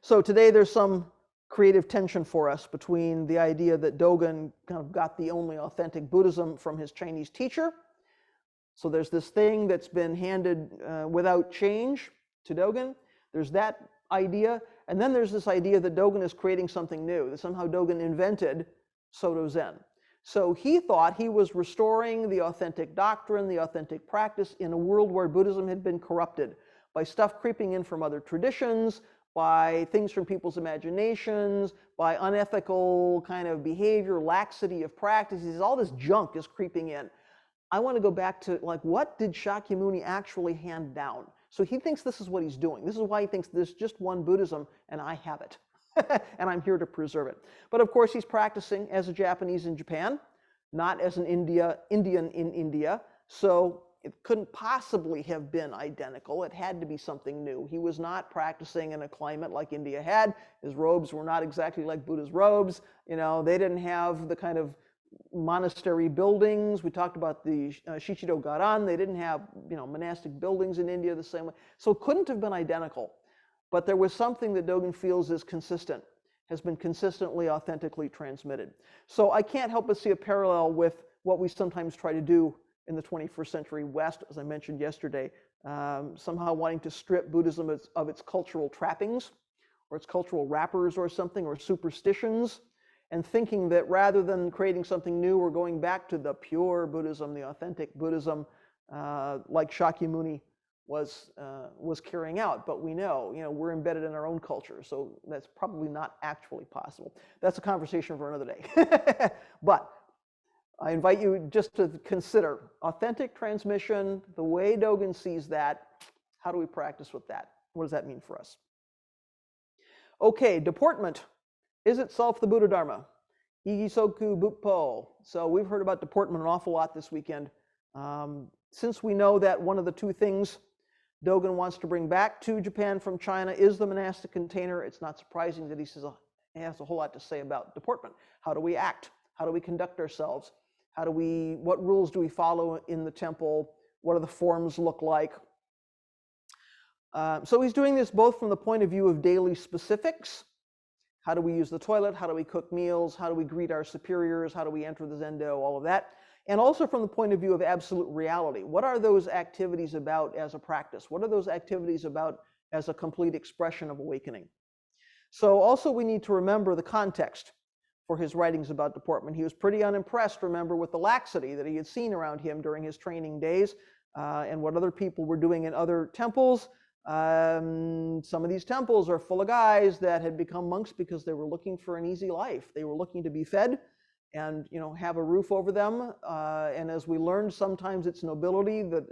So today there's some creative tension for us between the idea that Dogen kind of got the only authentic Buddhism from his Chinese teacher. So there's this thing that's been handed without change to Dogen. There's that idea. And then there's this idea that Dogen is creating something new, that somehow Dogen invented Soto Zen. So he thought he was restoring the authentic doctrine, the authentic practice in a world where Buddhism had been corrupted by stuff creeping in from other traditions, by things from people's imaginations, by unethical kind of behavior, laxity of practices. All this junk is creeping in. I want to go back to, like, what did Shakyamuni actually hand down? So he thinks this is what he's doing. This is why he thinks there's just one Buddhism, and I have it. And I'm here to preserve it. But of course, he's practicing as a Japanese in Japan, not as an Indian in India. So it couldn't possibly have been identical. It had to be something new. He was not practicing in a climate like India had. His robes were not exactly like Buddha's robes. They didn't have the kind of monastery buildings. We talked about the Shichido Garan. They didn't have, monastic buildings in India the same way. So it couldn't have been identical. But there was something that Dogen feels is consistent, has been consistently, authentically transmitted. So I can't help but see a parallel with what we sometimes try to do in the 21st century West, as I mentioned yesterday, somehow wanting to strip Buddhism of its cultural trappings, or its cultural wrappers or something, or superstitions, and thinking that rather than creating something new, we're going back to the pure Buddhism, the authentic Buddhism, like Shakyamuni was carrying out. But we know, we're embedded in our own culture, so that's probably not actually possible. That's a conversation for another day. But I invite you just to consider authentic transmission, the way Dogen sees that. How do we practice with that? What does that mean for us? Okay, deportment is itself the Buddha Dharma. Igisoku Buppo. So we've heard about deportment an awful lot this weekend. Since we know that one of the two things Dogen wants to bring back to Japan from China is the monastic container, it's not surprising that he says he has a whole lot to say about deportment. How do we act? How do we conduct ourselves? What rules do we follow in the temple? What do the forms look like? So he's doing this both from the point of view of daily specifics. How do we use the toilet? How do we cook meals? How do we greet our superiors? How do we enter the zendo? All of that. And also from the point of view of absolute reality. What are those activities about as a practice? What are those activities about as a complete expression of awakening? So also we need to remember the context for his writings about deportment. He was pretty unimpressed, remember, with the laxity that he had seen around him during his training days and what other people were doing in other temples. Some of these temples are full of guys that had become monks because they were looking for an easy life. They were looking to be fed and have a roof over them. And as we learned, sometimes it's nobility that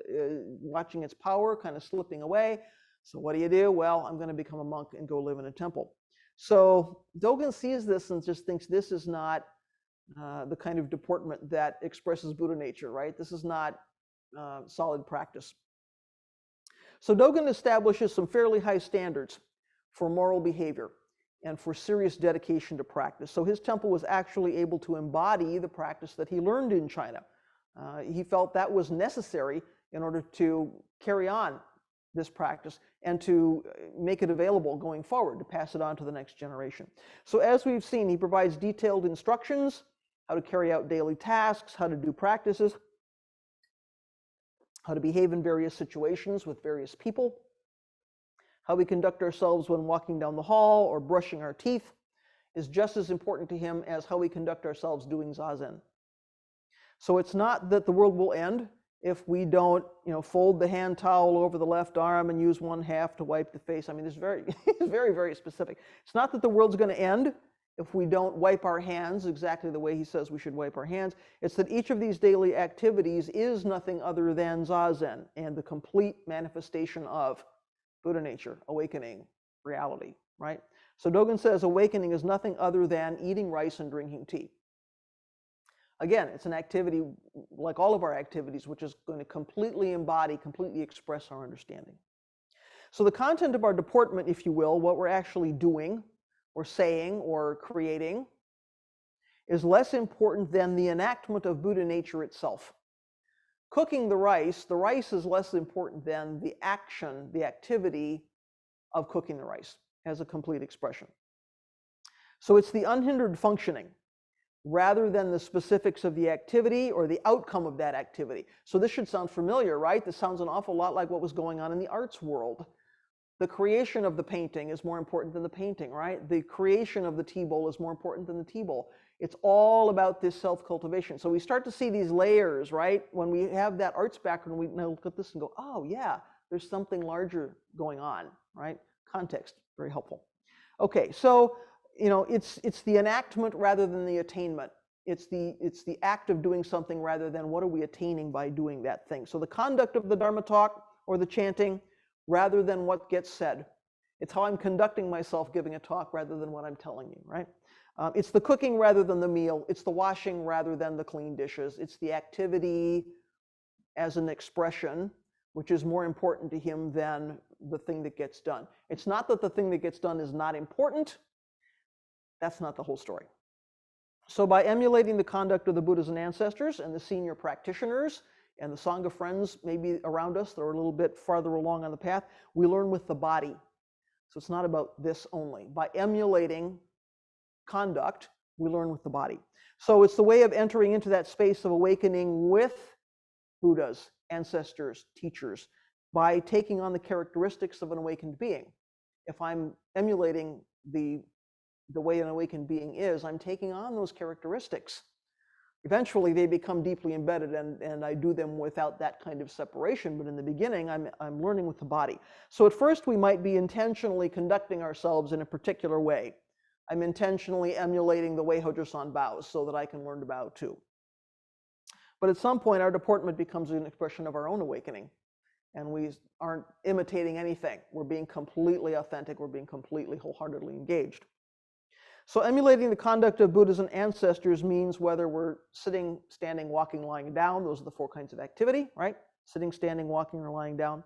watching its power kind of slipping away. So what do? Well, I'm going to become a monk and go live in a temple. So Dogen sees this and just thinks this is not the kind of deportment that expresses Buddha nature, right? This is not solid practice. So Dogen establishes some fairly high standards for moral behavior and for serious dedication to practice. So his temple was actually able to embody the practice that he learned in China. He felt that was necessary in order to carry on this practice and to make it available going forward, to pass it on to the next generation. So as we've seen, he provides detailed instructions, how to carry out daily tasks, how to do practices, how to behave in various situations with various people, how we conduct ourselves when walking down the hall or brushing our teeth is just as important to him as how we conduct ourselves doing zazen. So it's not that the world will end if we don't, fold the hand towel over the left arm and use one half to wipe the face. I mean, it's very, very, very specific. It's not that the world's going to end if we don't wipe our hands exactly the way he says we should wipe our hands. It's that each of these daily activities is nothing other than Zazen and the complete manifestation of Buddha nature, awakening, reality, right? So Dogen says awakening is nothing other than eating rice and drinking tea. Again, it's an activity like all of our activities, which is going to completely embody, completely express our understanding. So the content of our deportment, if you will, what we're actually doing or saying or creating, is less important than the enactment of Buddha nature itself. Cooking the rice is less important than the action, the activity of cooking the rice as a complete expression. So it's the unhindered functioning rather than the specifics of the activity or the outcome of that activity. So this should sound familiar, right? This sounds an awful lot like what was going on in the arts world. The creation of the painting is more important than the painting, right? The creation of the tea bowl is more important than the tea bowl. It's all about this self-cultivation. So we start to see these layers, right? When we have that arts background, we now look at this and go, oh yeah, there's something larger going on, right? Context, very helpful. Okay, so it's the enactment rather than the attainment. It's the act of doing something rather than what are we attaining by doing that thing. So the conduct of the Dharma talk or the chanting rather than what gets said. It's how I'm conducting myself giving a talk rather than what I'm telling you, right? It's the cooking rather than the meal. It's the washing rather than the clean dishes. It's the activity as an expression, which is more important to him than the thing that gets done. It's not that the thing that gets done is not important. That's not the whole story. So by emulating the conduct of the Buddhas and ancestors and the senior practitioners and the Sangha friends maybe around us that are a little bit farther along on the path, we learn with the body. So it's not about this only. By emulating conduct, we learn with the body. So it's the way of entering into that space of awakening with Buddhas, ancestors, teachers, by taking on the characteristics of an awakened being. If I'm emulating the way an awakened being is, I'm taking on those characteristics. Eventually, they become deeply embedded, and I do them without that kind of separation. But in the beginning, I'm learning with the body. So at first, we might be intentionally conducting ourselves in a particular way. I'm intentionally emulating the way Hojo-san bows so that I can learn to bow too. But at some point, our deportment becomes an expression of our own awakening. And we aren't imitating anything. We're being completely authentic. We're being completely wholeheartedly engaged. So emulating the conduct of Buddhas and ancestors means whether we're sitting, standing, walking, lying down. Those are the 4 kinds of activity, right? Sitting, standing, walking, or lying down.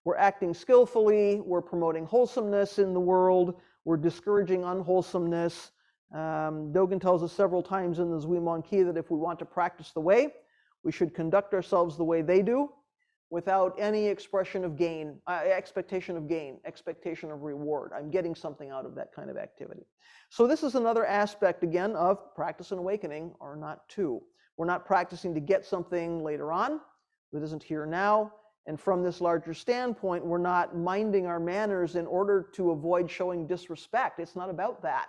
We're acting skillfully. We're promoting wholesomeness in the world. We're discouraging unwholesomeness. Dogen tells us several times in the Zui Ki that if we want to practice the way, we should conduct ourselves the way they do without any expression of gain, expectation of gain, expectation of reward. I'm getting something out of that kind of activity. So this is another aspect, again, of practice and awakening are not two. We're not practicing to get something later on that isn't here now. And from this larger standpoint, we're not minding our manners in order to avoid showing disrespect. It's not about that.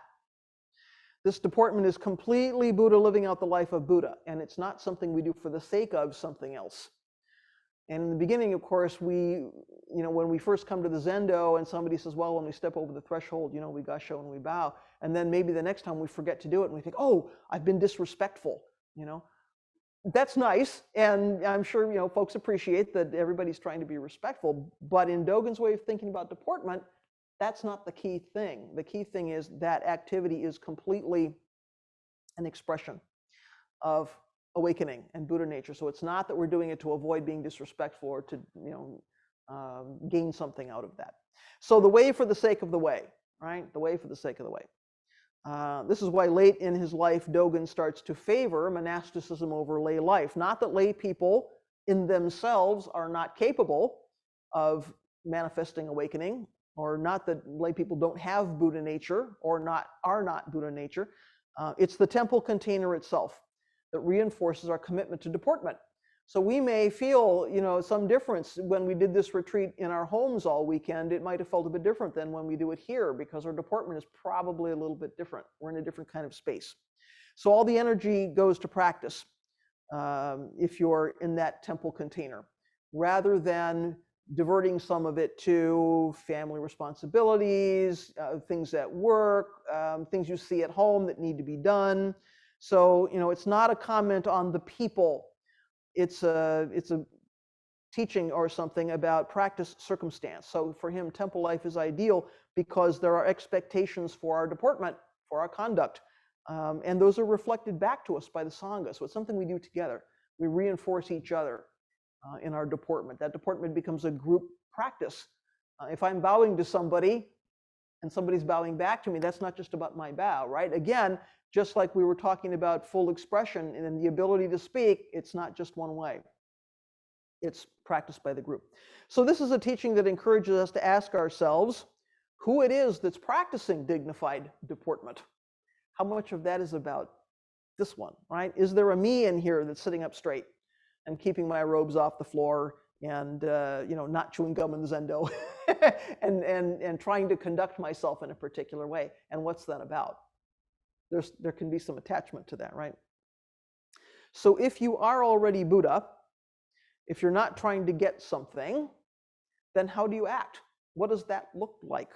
This deportment is completely Buddha living out the life of Buddha, and it's not something we do for the sake of something else. And in the beginning, of course, when we first come to the Zendo and somebody says, well, when we step over the threshold, we gasho and we bow. And then maybe the next time we forget to do it and we think, oh, I've been disrespectful, That's nice. And I'm sure, folks appreciate that everybody's trying to be respectful. But in Dogen's way of thinking about deportment, that's not the key thing. The key thing is that activity is completely an expression of awakening and Buddha nature. So it's not that we're doing it to avoid being disrespectful or to gain something out of that. So the way for the sake of the way, right? The way for the sake of the way. This is why late in his life, Dogen starts to favor monasticism over lay life. Not that lay people in themselves are not capable of manifesting awakening, or not that lay people don't have Buddha nature or are not Buddha nature. It's the temple container itself that reinforces our commitment to deportment. So we may feel, some difference when we did this retreat in our homes all weekend. It might have felt a bit different than when we do it here because our deportment is probably a little bit different. We're in a different kind of space. So all the energy goes to practice. if you're in that temple container, rather than diverting some of it to family responsibilities, things at work, things you see at home that need to be done. So, it's not a comment on the people. It's a teaching or something about practice circumstance. So for him, temple life is ideal because there are expectations for our deportment, for our conduct. And those are reflected back to us by the Sangha. So it's something we do together. We reinforce each other in our deportment. That deportment becomes a group practice. If I'm bowing to somebody and somebody's bowing back to me, that's not just about my bow, right? Again, just like we were talking about full expression and the ability to speak, it's not just one way. It's practiced by the group. So this is a teaching that encourages us to ask ourselves who it is that's practicing dignified deportment. How much of that is about this one, right? Is there a me in here that's sitting up straight and keeping my robes off the floor and not chewing gum in the zendo and trying to conduct myself in a particular way? And what's that about? There can be some attachment to that, right? So if you are already Buddha, if you're not trying to get something, then how do you act? What does that look like?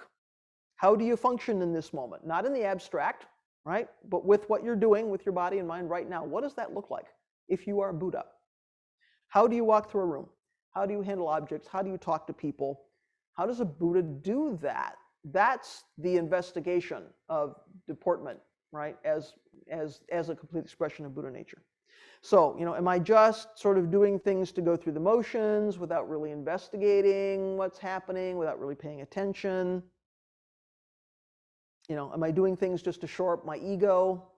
How do you function in this moment? Not in the abstract, right? But with what you're doing with your body and mind right now. What does that look like if you are Buddha? How do you walk through a room? How do you handle objects? How do you talk to people? How does a Buddha do that? That's the investigation of deportment, right? As a complete expression of Buddha nature. So, am I just sort of doing things to go through the motions without really investigating what's happening, without really paying attention? Am I doing things just to shore up my ego?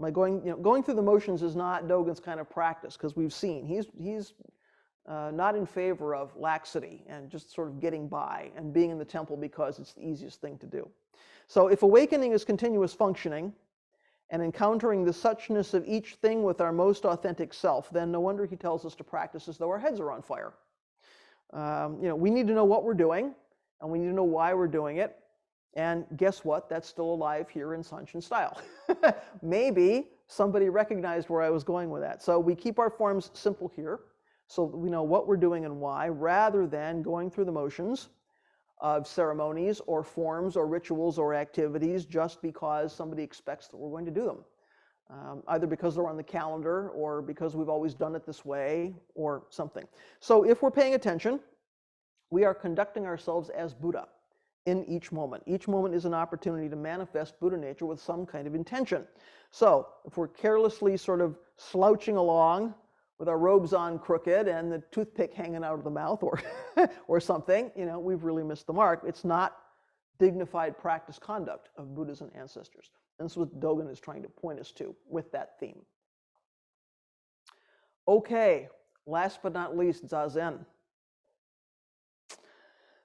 Am I going through the motions is not Dogen's kind of practice, because we've seen he's not in favor of laxity and just sort of getting by and being in the temple because it's the easiest thing to do. So if awakening is continuous functioning, and encountering the suchness of each thing with our most authentic self, then no wonder he tells us to practice as though our heads are on fire. We need to know what we're doing, and we need to know why we're doing it. And guess what? That's still alive here in Sanshin style. Maybe somebody recognized where I was going with that. So we keep our forms simple here, so we know what we're doing and why, rather than going through the motions of ceremonies or forms or rituals or activities just because somebody expects that we're going to do them. Either because they're on the calendar or because we've always done it this way or something. So if we're paying attention, we are conducting ourselves as Buddha in each moment. Each moment is an opportunity to manifest Buddha nature with some kind of intention. So if we're carelessly sort of slouching along with our robes on crooked and the toothpick hanging out of the mouth or something, we've really missed the mark. It's not dignified practice conduct of Buddhas and ancestors. And this is what Dogen is trying to point us to with that theme. Okay, last but not least, Zazen.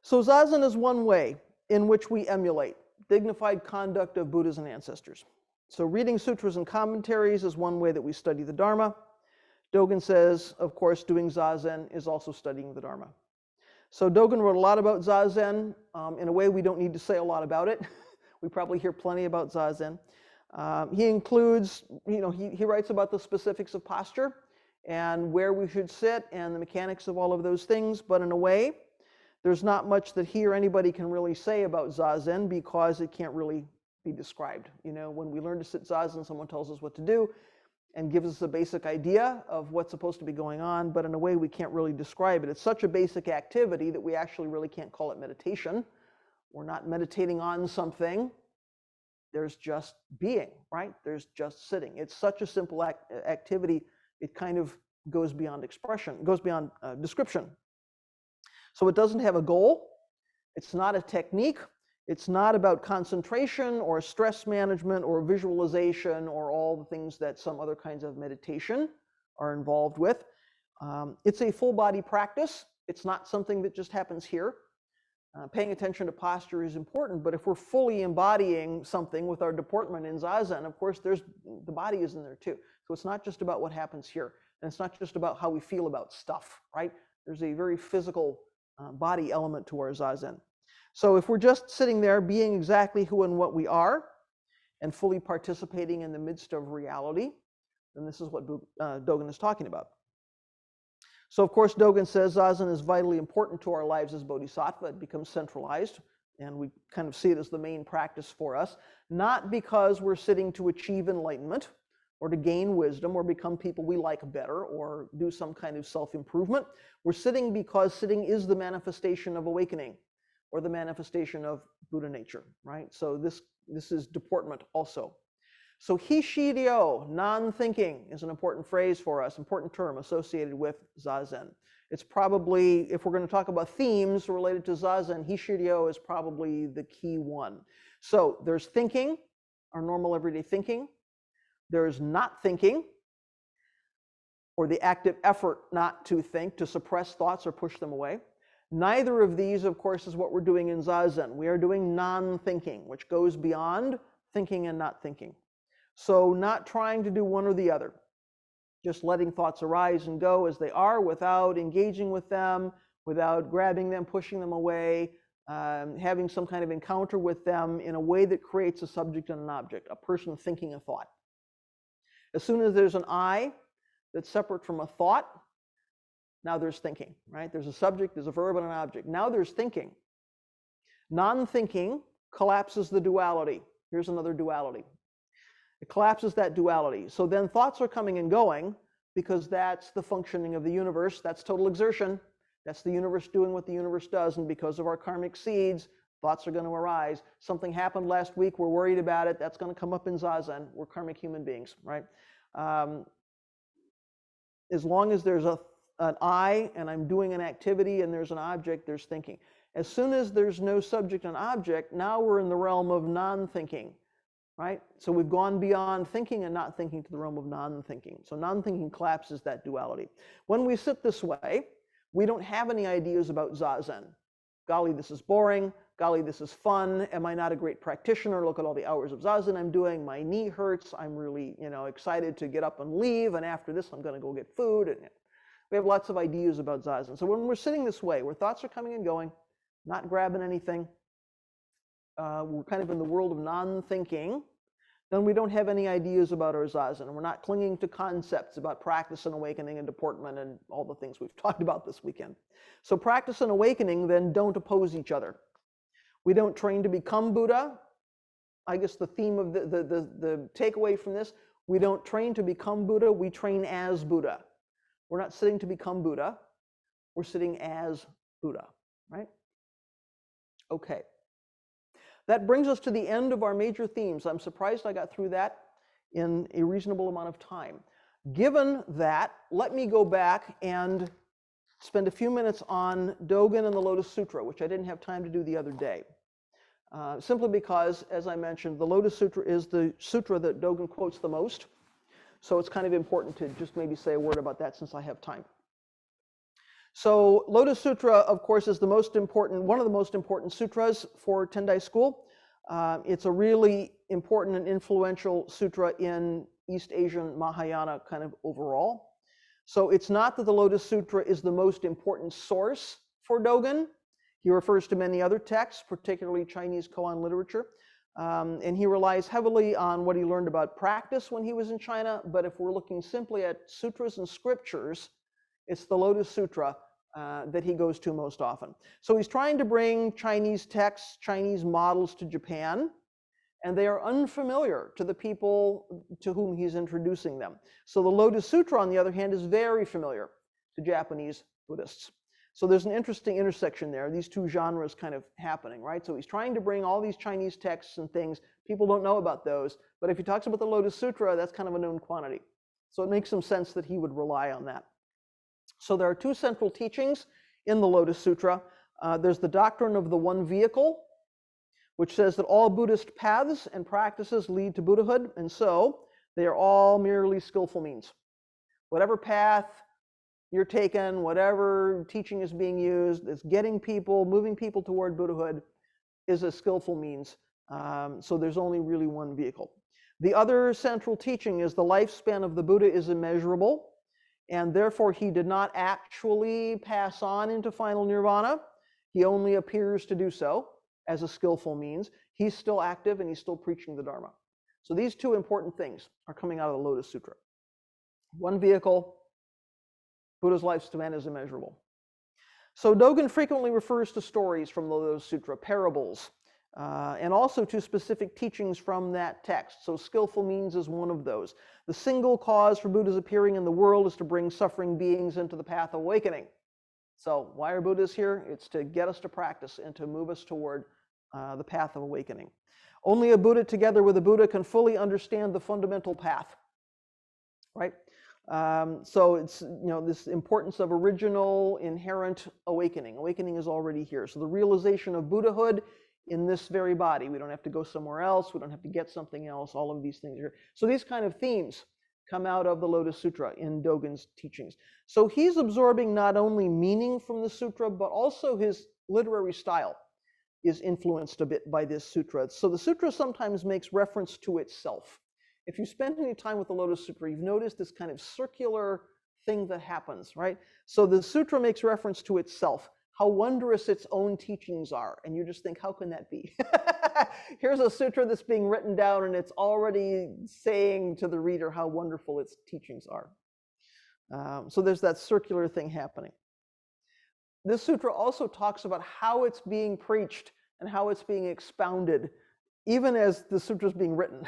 So Zazen is one way in which we emulate dignified conduct of Buddhas and ancestors. So reading sutras and commentaries is one way that we study the Dharma. Dogen says, of course, doing Zazen is also studying the Dharma. So Dogen wrote a lot about Zazen. In a way, we don't need to say a lot about it. We probably hear plenty about Zazen. He includes, he writes about the specifics of posture and where we should sit and the mechanics of all of those things. But in a way, there's not much that he or anybody can really say about Zazen because it can't really be described. When we learn to sit Zazen, someone tells us what to do and gives us a basic idea of what's supposed to be going on, but in a way we can't really describe it. It's such a basic activity that we actually really can't call it meditation. We're not meditating on something. There's just being, right? There's just sitting. It's such a simple activity, it kind of goes beyond expression, goes beyond description. So it doesn't have a goal. It's not a technique. It's not about concentration or stress management or visualization or all the things that some other kinds of meditation are involved with. It's a full body practice. It's not something that just happens here. Paying attention to posture is important, but if we're fully embodying something with our deportment in Zazen, of course, the body is in there too. So it's not just about what happens here, and it's not just about how we feel about stuff, right? There's a very physical body element to our Zazen. So if we're just sitting there being exactly who and what we are and fully participating in the midst of reality, then this is what Dogen is talking about. So, of course, Dogen says Zazen is vitally important to our lives as bodhisattva. It becomes centralized, and we kind of see it as the main practice for us, not because we're sitting to achieve enlightenment or to gain wisdom or become people we like better or do some kind of self-improvement. We're sitting because sitting is the manifestation of awakening or the manifestation of Buddha nature, right? So this is deportment also. So Hishiryo, non-thinking, is an important phrase for us, important term associated with Zazen. It's probably, if we're going to talk about themes related to Zazen, Hishiryo is probably the key one. So there's thinking, our normal everyday thinking. There's not thinking, or the active effort not to think, to suppress thoughts or push them away. Neither of these, of course, is what we're doing in Zazen. We are doing non-thinking, which goes beyond thinking and not thinking. So not trying to do one or the other, just letting thoughts arise and go as they are without engaging with them, without grabbing them, pushing them away, having some kind of encounter with them in a way that creates a subject and an object, a person thinking a thought. As soon as there's an I that's separate from a thought, now there's thinking, right? There's a subject, there's a verb, and an object. Now there's thinking. Non-thinking collapses the duality. Here's another duality. It collapses that duality. So then thoughts are coming and going because that's the functioning of the universe. That's total exertion. That's the universe doing what the universe does. And because of our karmic seeds, thoughts are going to arise. Something happened last week. We're worried about it. That's going to come up in Zazen. We're karmic human beings, right? As long as there's an I and I'm doing an activity and there's an object, there's thinking. As soon as there's no subject and object, now we're in the realm of non-thinking. Right? So we've gone beyond thinking and not thinking to the realm of non-thinking. So non-thinking collapses that duality. When we sit this way, we don't have any ideas about Zazen. Golly, this is boring. Golly, this is fun. Am I not a great practitioner? Look at all the hours of Zazen I'm doing. My knee hurts. I'm really, excited to get up and leave. And after this, I'm going to go get food. And we have lots of ideas about Zazen. So when we're sitting this way, where thoughts are coming and going, not grabbing anything, we're kind of in the world of non-thinking, then we don't have any ideas about our Zazen, and we're not clinging to concepts about practice and awakening and deportment and all the things we've talked about this weekend. So practice and awakening then don't oppose each other. We don't train to become Buddha. I guess the theme of the takeaway from this, we don't train to become Buddha, we train as Buddha. We're not sitting to become Buddha, we're sitting as Buddha, right? Okay. That brings us to the end of our major themes. I'm surprised I got through that in a reasonable amount of time. Given that, let me go back and spend a few minutes on Dogen and the Lotus Sutra, which I didn't have time to do the other day. Simply because, as I mentioned, the Lotus Sutra is the sutra that Dogen quotes the most. So it's kind of important to just maybe say a word about that since I have time. So Lotus Sutra, of course, is one of the most important sutras for Tendai school. It's a really important and influential sutra in East Asian Mahayana kind of overall. So it's not that the Lotus Sutra is the most important source for Dogen. He refers to many other texts, particularly Chinese koan literature. And he relies heavily on what he learned about practice when he was in China. But if we're looking simply at sutras and scriptures, it's the Lotus Sutra that he goes to most often. So he's trying to bring Chinese texts, Chinese models to Japan, and they are unfamiliar to the people to whom he's introducing them. So the Lotus Sutra, on the other hand, is very familiar to Japanese Buddhists. So there's an interesting intersection there, these two genres kind of happening, right? So he's trying to bring all these Chinese texts and things. People don't know about those, but if he talks about the Lotus Sutra, that's kind of a known quantity. So it makes some sense that he would rely on that. So there are two central teachings in the Lotus Sutra. There's the doctrine of the one vehicle, which says that all Buddhist paths and practices lead to Buddhahood, and so they are all merely skillful means. Whatever path you're taking, whatever teaching is being used, it's getting people, moving people toward Buddhahood is a skillful means. So there's only really one vehicle. The other central teaching is the lifespan of the Buddha is immeasurable, and therefore he did not actually pass on into final nirvana. He only appears to do so as a skillful means. He's still active and he's still preaching the Dharma. So these two important things are coming out of the Lotus Sutra. One vehicle. Buddha's lifespan is immeasurable. So Dogen frequently refers to stories from the Lotus Sutra, parables, and also to specific teachings from that text. So skillful means is one of those. The single cause for Buddhas appearing in the world is to bring suffering beings into the path of awakening. So why are Buddhas here? It's to get us to practice and to move us toward the path of awakening. Only a Buddha together with a Buddha can fully understand the fundamental path, right? So it's, this importance of original inherent awakening. Awakening is already here. So the realization of Buddhahood in this very body. We don't have to go somewhere else. We don't have to get something else. All of these things are here. So these kind of themes come out of the Lotus Sutra in Dogen's teachings. So he's absorbing not only meaning from the sutra, but also his literary style is influenced a bit by this sutra. So the sutra sometimes makes reference to itself. If you spend any time with the Lotus Sutra, you've noticed this kind of circular thing that happens, right? So the sutra makes reference to itself, how wondrous its own teachings are. And you just think, how can that be? Here's a sutra that's being written down and it's already saying to the reader how wonderful its teachings are. So there's that circular thing happening. This sutra also talks about how it's being preached and how it's being expounded, even as the sutra is being written.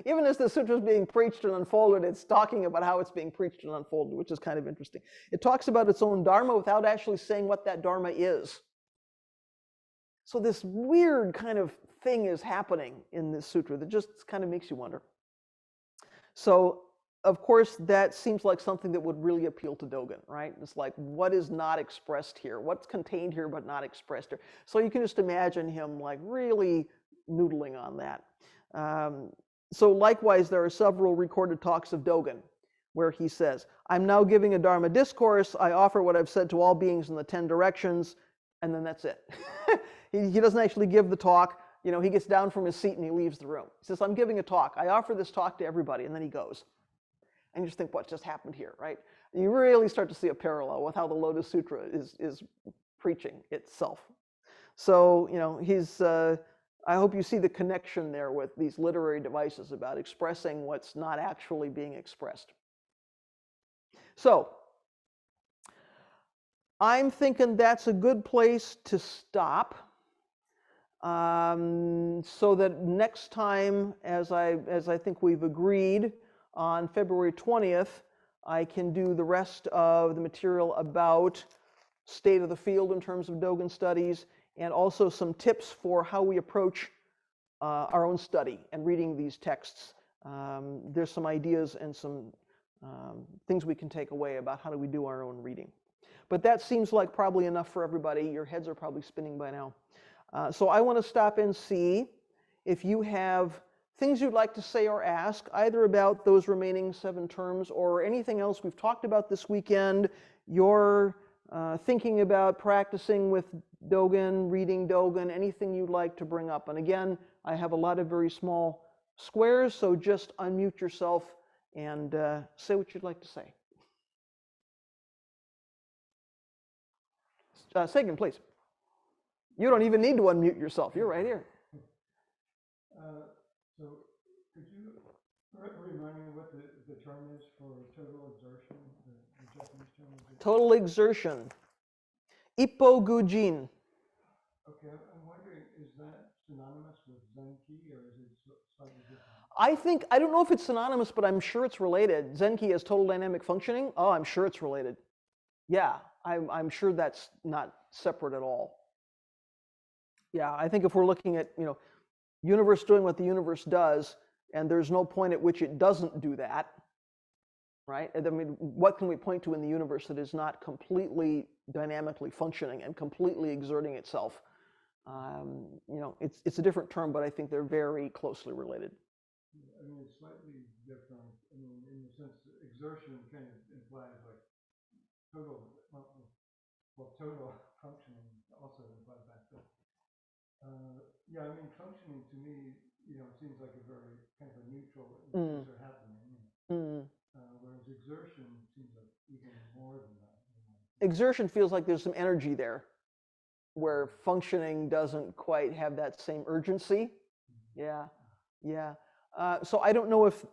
Even as the sutra is being preached and unfolded, it's talking about how it's being preached and unfolded, which is kind of interesting. It talks about its own Dharma without actually saying what that Dharma is. So this weird kind of thing is happening in this sutra that just kind of makes you wonder. So, of course, that seems like something that would really appeal to Dogen, right? It's like, what is not expressed here? What's contained here but not expressed here? So you can just imagine him like really noodling on that. So likewise, there are several recorded talks of Dogen where he says, I'm now giving a Dharma discourse. I offer what I've said to all beings in the 10 directions, and then that's it. He doesn't actually give the talk. He gets down from his seat and he leaves the room. He says, I'm giving a talk. I offer this talk to everybody, and then he goes. And you just think, what just happened here, right? And you really start to see a parallel with how the Lotus Sutra is preaching itself. So, he's... I hope you see the connection there with these literary devices about expressing what's not actually being expressed. So, I'm thinking that's a good place to stop, so that next time, as I think we've agreed, on February 20th, I can do the rest of the material about state of the field in terms of Dogen studies, and also some tips for how we approach our own study and reading these texts. There's some ideas and some things we can take away about how do we do our own reading. But that seems like probably enough for everybody. Your heads are probably spinning by now. So I want to stop and see if you have things you'd like to say or ask, either about those remaining 7 terms or anything else we've talked about this weekend, your thinking about practicing with Dogen, reading Dogen, anything you'd like to bring up. And again, I have a lot of very small squares, so just unmute yourself and say what you'd like to say. Sagan, please. You don't even need to unmute yourself. You're right here. So could you remind me what the term is for total exertion, the Japanese term? Total exertion. Ippogujin. Okay, I'm wondering, is that synonymous with Zenki, or is it slightly different? I don't know if it's synonymous, but I'm sure it's related. Zenki is total dynamic functioning. Oh, I'm sure it's related. Yeah, I'm sure that's not separate at all. Yeah, I think if we're looking at, universe doing what the universe does, and there's no point at which it doesn't do that, right? I mean, what can we point to in the universe that is not completely dynamically functioning and completely exerting itself? It's a different term, but I think they're very closely related. I mean, it's slightly different. I mean, in the sense that exertion kind of implies like total, total functioning also implies that. But yeah, I mean, functioning to me, seems like a very kind of a neutral, things are happening. Whereas exertion seems like even more than that. Exertion feels like there's some energy there, where functioning doesn't quite have that same urgency. Yeah. So I don't know if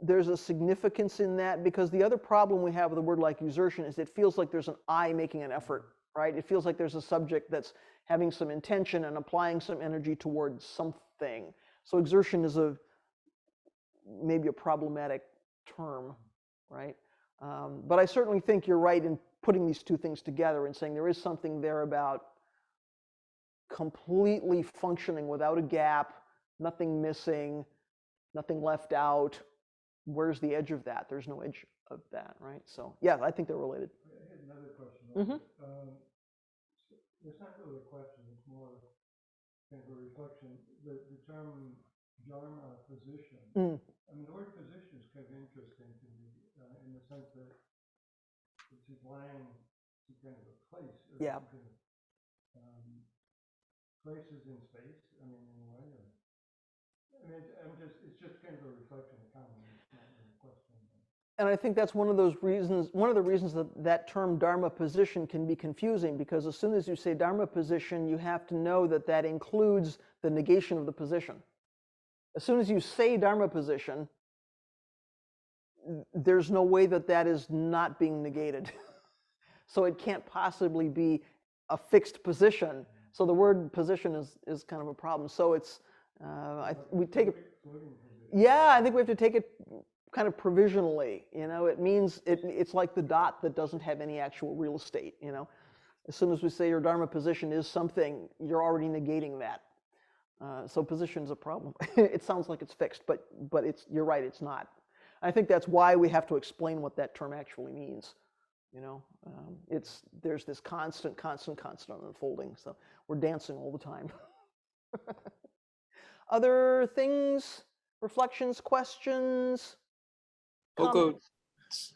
there's a significance in that, because the other problem we have with a word like exertion is it feels like there's an I making an effort, right? It feels like there's a subject that's having some intention and applying some energy towards something. So exertion is maybe a problematic term, right? But I certainly think you're right in putting these two things together and saying there is something there about completely functioning without a gap, nothing missing, nothing left out. Where's the edge of that? There's no edge of that, right? So yeah, I think they're related. I had another question. It's not really a question, it's more kind of a reflection. The term Dharma position, I mean, the word position is kind of interesting to me in the sense that it's applying to kind of a place or Yeah. something. Places in space, I mean, in a way. It's just kind of a reflection of comment. It's not really a question. And I think that's one of those reasons, one of the reasons that that term Dharma position can be confusing, because as soon as you say Dharma position, you have to know that that includes the negation of the position. As soon as you say Dharma position, there's no way that that is not being negated. So it can't possibly be a fixed position. So the word position is kind of a problem. So it's, we take it, yeah, I think we have to take it kind of provisionally. You know, it means, it's like the dot that doesn't have any actual real estate, you know. As soon as we say your Dharma position is something, you're already negating that. So position is a problem. It sounds like it's fixed, but you're right, it's not. I think that's why we have to explain what that term actually means. You know, there's this constant unfolding. So we're dancing all the time. Other things, reflections, questions, comments?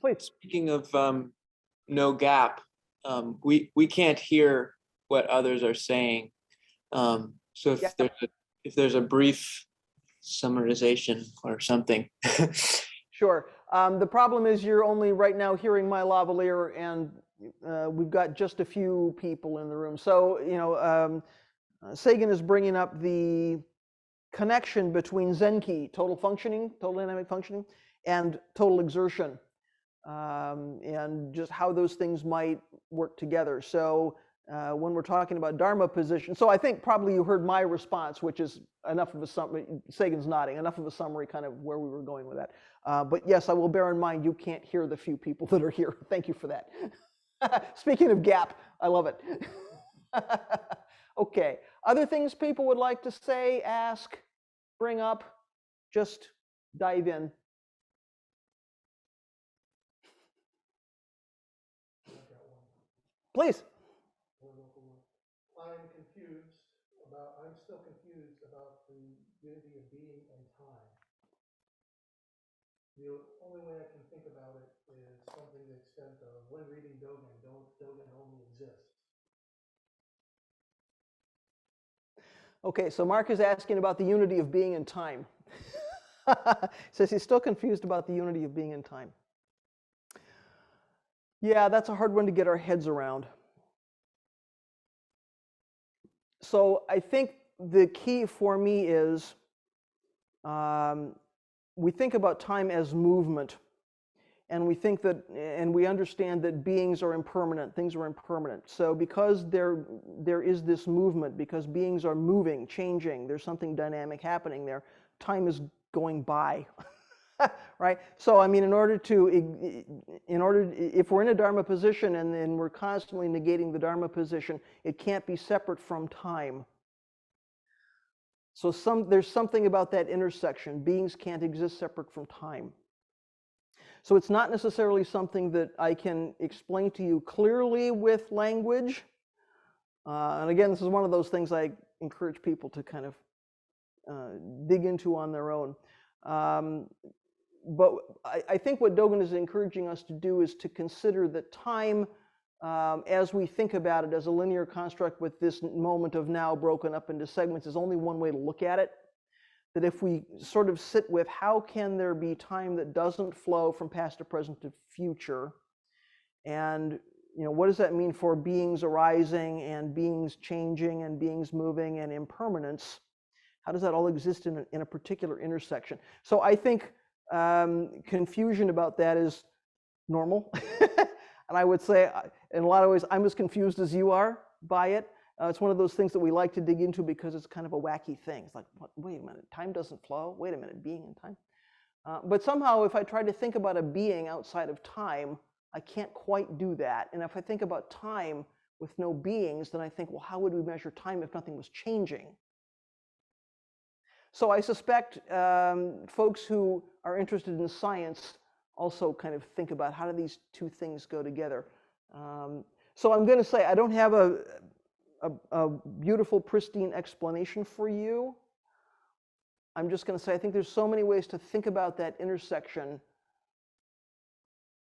Please. Speaking of no gap, we can't hear what others are saying. So if there's a brief summarization or something. Sure. The problem is you're only right now hearing my lavalier, and we've got just a few people in the room. So, you know, Sagan is bringing up the connection between Zenki, total functioning, total dynamic functioning, and total exertion, and just how those things might work together. So when we're talking about Dharma position, so I think probably you heard my response, which is enough of a summary. Sagan's nodding, enough of a summary kind of where we were going with that. But yes, I will bear in mind you can't hear the few people that are here. Thank you for that. Speaking of gap, I love it. Okay, other things people would like to say, ask, bring up, just dive in. Please. I'm still confused about the unity of being and time. The only way I can think about it is something to the extent of, when reading Dogen, Dogen only exists. Okay, so Mark is asking about the unity of being and time. Says he's still confused about the unity of being and time. Yeah, that's a hard one to get our heads around. So I think the key for me is we think about time as movement, and we think that, and we understand that beings are impermanent, things are impermanent. So because there is this movement, because beings are moving, changing, there's something dynamic happening there, time is going by. Right? So I mean, if we're in a Dharma position and then we're constantly negating the Dharma position, it can't be separate from time. So there's something about that intersection. Beings can't exist separate from time. So it's not necessarily something that I can explain to you clearly with language. And again, this is one of those things I encourage people to kind of dig into on their own. But I think what Dogen is encouraging us to do is to consider that time, as we think about it as a linear construct with this moment of now broken up into segments, is only one way to look at it. That if we sort of sit with how can there be time that doesn't flow from past to present to future, and you know, what does that mean for beings arising and beings changing and beings moving and impermanence? How does that all exist in a particular intersection? So I think Confusion about that is normal. And I would say, in a lot of ways, I'm as confused as you are by it. It's one of those things that we like to dig into because it's kind of a wacky thing. It's like, what, wait a minute, time doesn't flow? Wait a minute, being in time? But somehow, if I try to think about a being outside of time, I can't quite do that. And if I think about time with no beings, then I think, well, how would we measure time if nothing was changing? So I suspect folks who are interested in science also kind of think about how do these two things go together. So I'm going to say I don't have a beautiful, pristine explanation for you. I'm just going to say I think there's so many ways to think about that intersection.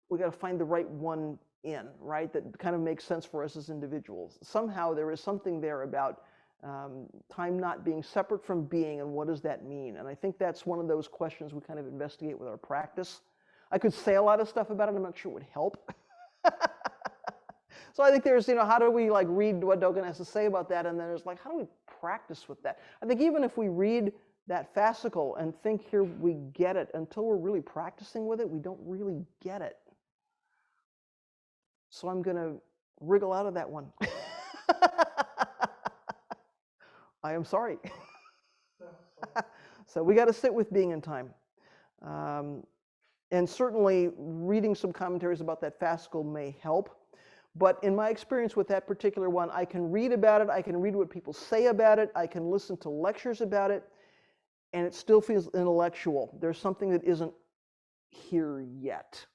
We got to find the right one in, right? That kind of makes sense for us as individuals. Somehow there is something there about time not being separate from being, and what does that mean? And I think that's one of those questions we kind of investigate with our practice. I could say a lot of stuff about it. I'm not sure it would help. So I think there's, how do we like read what Dogen has to say about that? And then there's like, how do we practice with that? I think even if we read that fascicle and think here we get it, until we're really practicing with it, we don't really get it. So I'm going to wriggle out of that one. I am sorry. So we got to sit with being in time. And certainly reading some commentaries about that fascicle may help. But in my experience with that particular one, I can read about it, I can read what people say about it, I can listen to lectures about it, and it still feels intellectual. There's something that isn't here yet.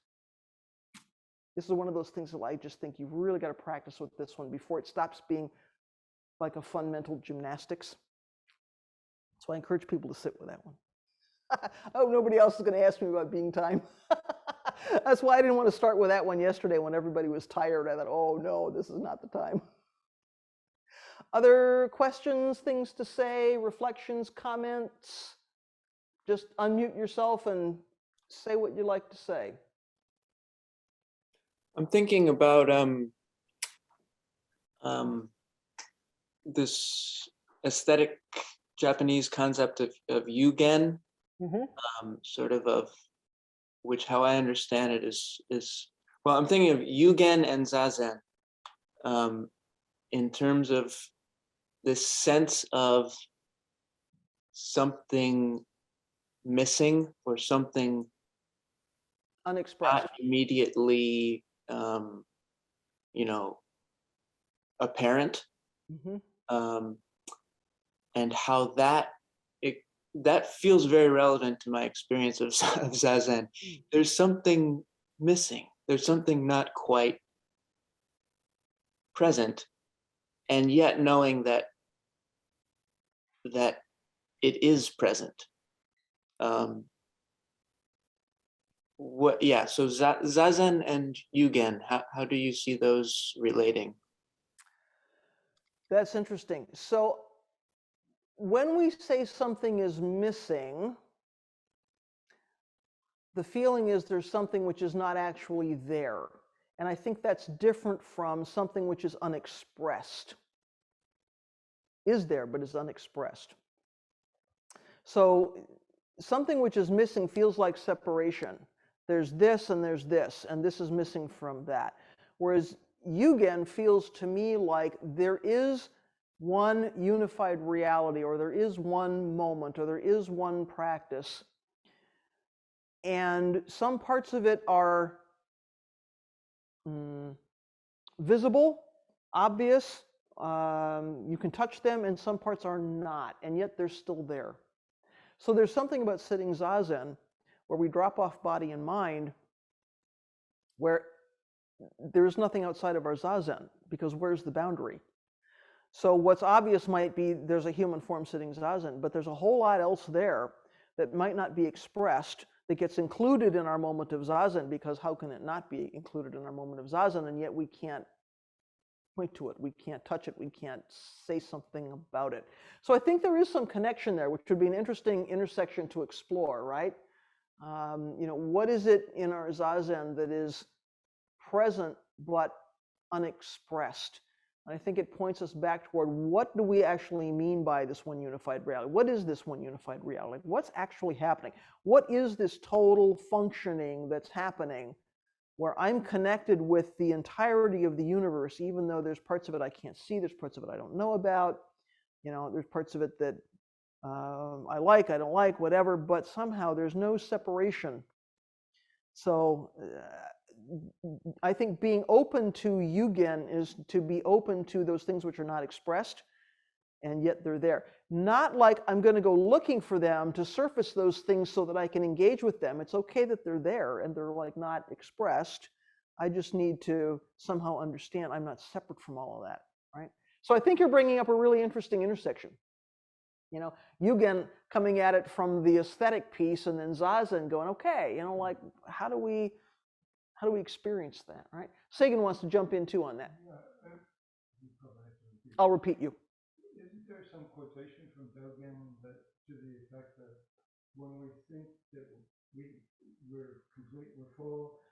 This is one of those things that I just think you've really got to practice with this one before it stops being like a fun mental gymnastics. So I encourage people to sit with that one. I hope nobody else is going to ask me about being time. That's why I didn't want to start with that one yesterday when everybody was tired. I thought, oh no, this is not the time. Other questions, things to say, reflections, comments? Just unmute yourself and say what you'd like to say. I'm thinking about this aesthetic Japanese concept of yugen, sort of which, how I understand it, is well, I'm thinking of yugen and zazen in terms of this sense of something missing or something Unexpressed. not immediately, apparent, and how that feels very relevant to my experience of zazen. There's something missing. There's something not quite present, and yet knowing that it is present. So zazen and yugen, how do you see those relating? That's interesting. So when we say something is missing, the feeling is there's something which is not actually there. And I think that's different from something which is unexpressed. Is there, but is unexpressed. So something which is missing feels like separation. There's this and this is missing from that. Whereas yugen feels to me like there is one unified reality, or there is one moment, or there is one practice. And some parts of it are visible, obvious, you can touch them, and some parts are not, and yet they're still there. So there's something about sitting zazen where we drop off body and mind, where there's nothing outside of our zazen, because where's the boundary? So what's obvious might be there's a human form sitting zazen, but there's a whole lot else there that might not be expressed, that gets included in our moment of zazen, because how can it not be included in our moment of zazen? And yet we can't point to it, we can't touch it, we can't say something about it. So I think there is some connection there, which would be an interesting intersection to explore, right? What is it in our zazen that is present but unexpressed? And I think it points us back toward what do we actually mean by this one unified reality? What is this one unified reality? What's actually happening? What is this total functioning that's happening where I'm connected with the entirety of the universe, even though there's parts of it I can't see, there's parts of it I don't know about, there's parts of it that I like, I don't like, whatever, but somehow there's no separation. So I think being open to Yugen is to be open to those things which are not expressed, and yet they're there. Not like I'm going to go looking for them to surface those things so that I can engage with them. It's okay that they're there and they're like not expressed. I just need to somehow understand I'm not separate from all of that, right? So I think you're bringing up a really interesting intersection. Yugen coming at it from the aesthetic piece, and then Zazen going, okay, like how do we experience that, right? Sagan wants to jump in too on that. You probably have to repeat. I'll repeat you. Isn't there some quotation from Dogen that to the effect that when we think that we're complete, we're full,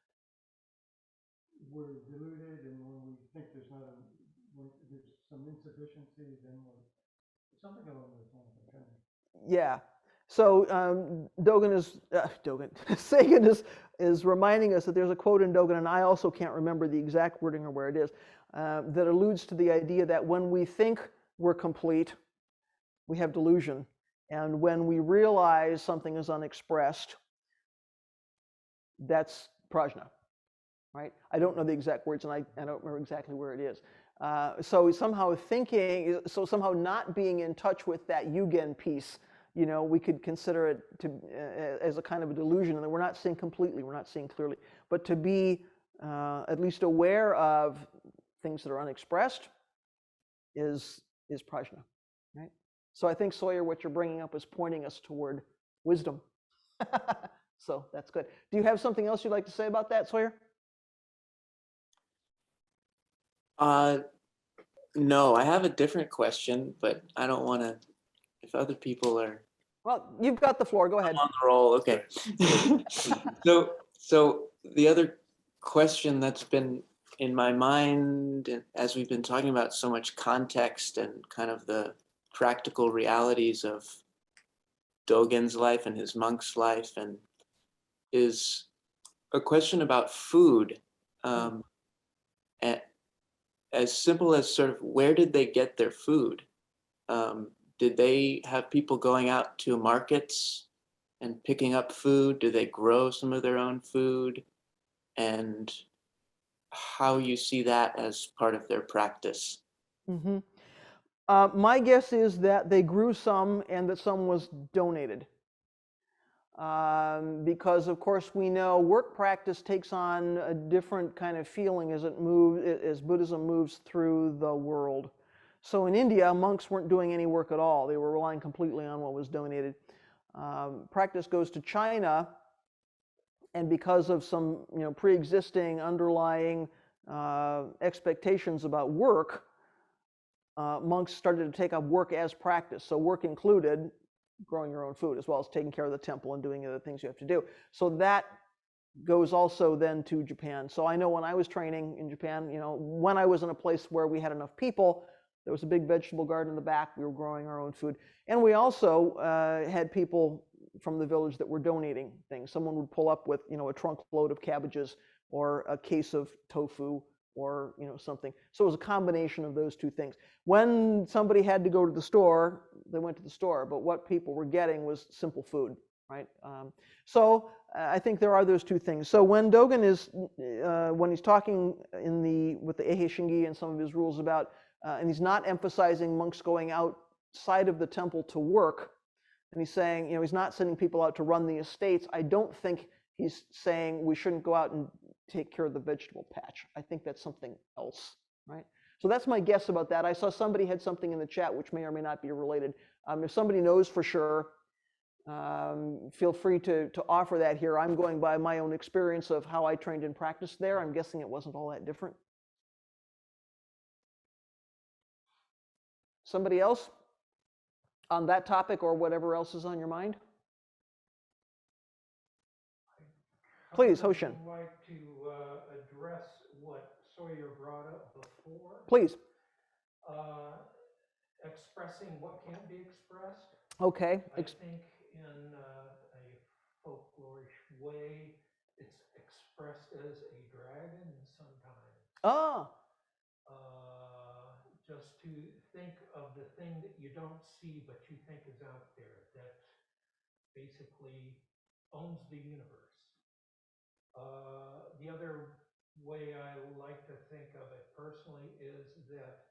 we're deluded, and when we think when there's some insufficiency, then we're something along those lines. Yeah. So Sagan is reminding us that there's a quote in Dogen, and I also can't remember the exact wording or where it is, that alludes to the idea that when we think we're complete, we have delusion. And when we realize something is unexpressed, that's prajna, right? I don't know the exact words, and I don't remember exactly where it is. So somehow not being in touch with that Yugen piece, we could consider it as a kind of a delusion, and that we're not seeing completely, we're not seeing clearly. But to be at least aware of things that are unexpressed is prajna, right? So I think, Sawyer, what you're bringing up is pointing us toward wisdom. So that's good. Do you have something else you'd like to say about that, Sawyer? No, I have a different question, but I don't want to, if other people are Well, you've got the floor. Go ahead. on the roll. Okay. So the other question that's been in my mind, and as we've been talking about so much context and kind of the practical realities of Dogen's life and his monk's life, and is a question about food. As simple as sort of where did they get their food? Did they have people going out to markets and picking up food? Do they grow some of their own food? And how you see that as part of their practice? Mm-hmm. My guess is that they grew some and that some was donated. Because of course we know work practice takes on a different kind of feeling as Buddhism moves through the world. So in India, monks weren't doing any work at all. They were relying completely on what was donated. Practice goes to China, and because of some pre-existing underlying expectations about work, monks started to take up work as practice. So work included growing your own food, as well as taking care of the temple and doing other things you have to do. So that goes also then to Japan. So I know when I was training in Japan, when I was in a place where we had enough people, there was a big vegetable garden in the back. We were growing our own food. And we also had people from the village that were donating things. Someone would pull up with, a trunk load of cabbages or a case of tofu or something. So it was a combination of those two things. When somebody had to go to the store, they went to the store, but what people were getting was simple food, right? So I think there are those two things. So when Dogen is, when he's talking with the Ehe Shingi and some of his rules about, and he's not emphasizing monks going outside of the temple to work, and he's saying, he's not sending people out to run the estates. I don't think he's saying we shouldn't go out and take care of the vegetable patch. I think that's something else, right? So that's my guess about that. I saw somebody had something in the chat which may or may not be related. If somebody knows for sure, feel free to offer that here. I'm going by my own experience of how I trained and practiced there. I'm guessing it wasn't all that different. Somebody else on that topic or whatever else is on your mind? Please, Hoshin. I'd like to address what Sawyer brought up before. Please. Expressing what can't be expressed. Okay. I think in a folklorish way, it's expressed as a dragon sometimes. Ah, Just to think of the thing that you don't see but you think is out there that basically owns the universe. The other way I like to think of it personally is that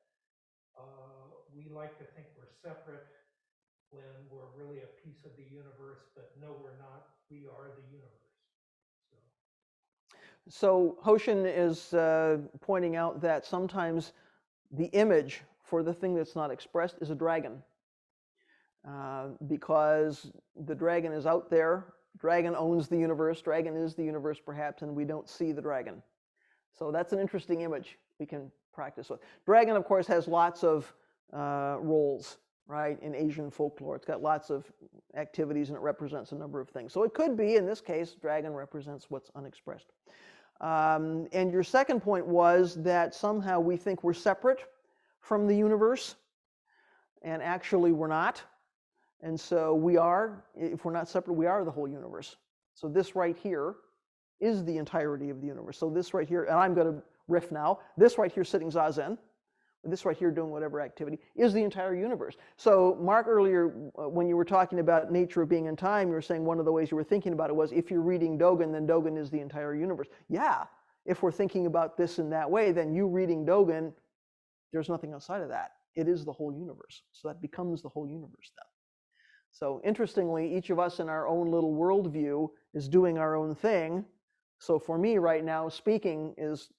we like to think we're separate when we're really a piece of the universe, but no, we're not. We are the universe. so Hoshin is pointing out that sometimes the image for the thing that's not expressed is a dragon. Because the dragon is out there, dragon owns the universe, dragon is the universe perhaps, and we don't see the dragon. So that's an interesting image we can practice with. Dragon, of course, has lots of roles, right, in Asian folklore. It's got lots of activities and it represents a number of things. So it could be, in this case, dragon represents what's unexpressed. And your second point was that somehow we think we're separate from the universe, and actually we're not. And so we are, if we're not separate, we are the whole universe. So this right here is the entirety of the universe. So this right here, and I'm going to riff now, this right here sitting Zazen, this right here doing whatever activity, is the entire universe. So Mark, earlier when you were talking about nature of being in time, you were saying one of the ways you were thinking about it was if you're reading Dogen, then Dogen is the entire universe. Yeah, if we're thinking about this in that way, then you reading Dogen, there's nothing outside of that. It is the whole universe. So that becomes the whole universe then. So interestingly, each of us in our own little worldview is doing our own thing. So for me right now, speaking is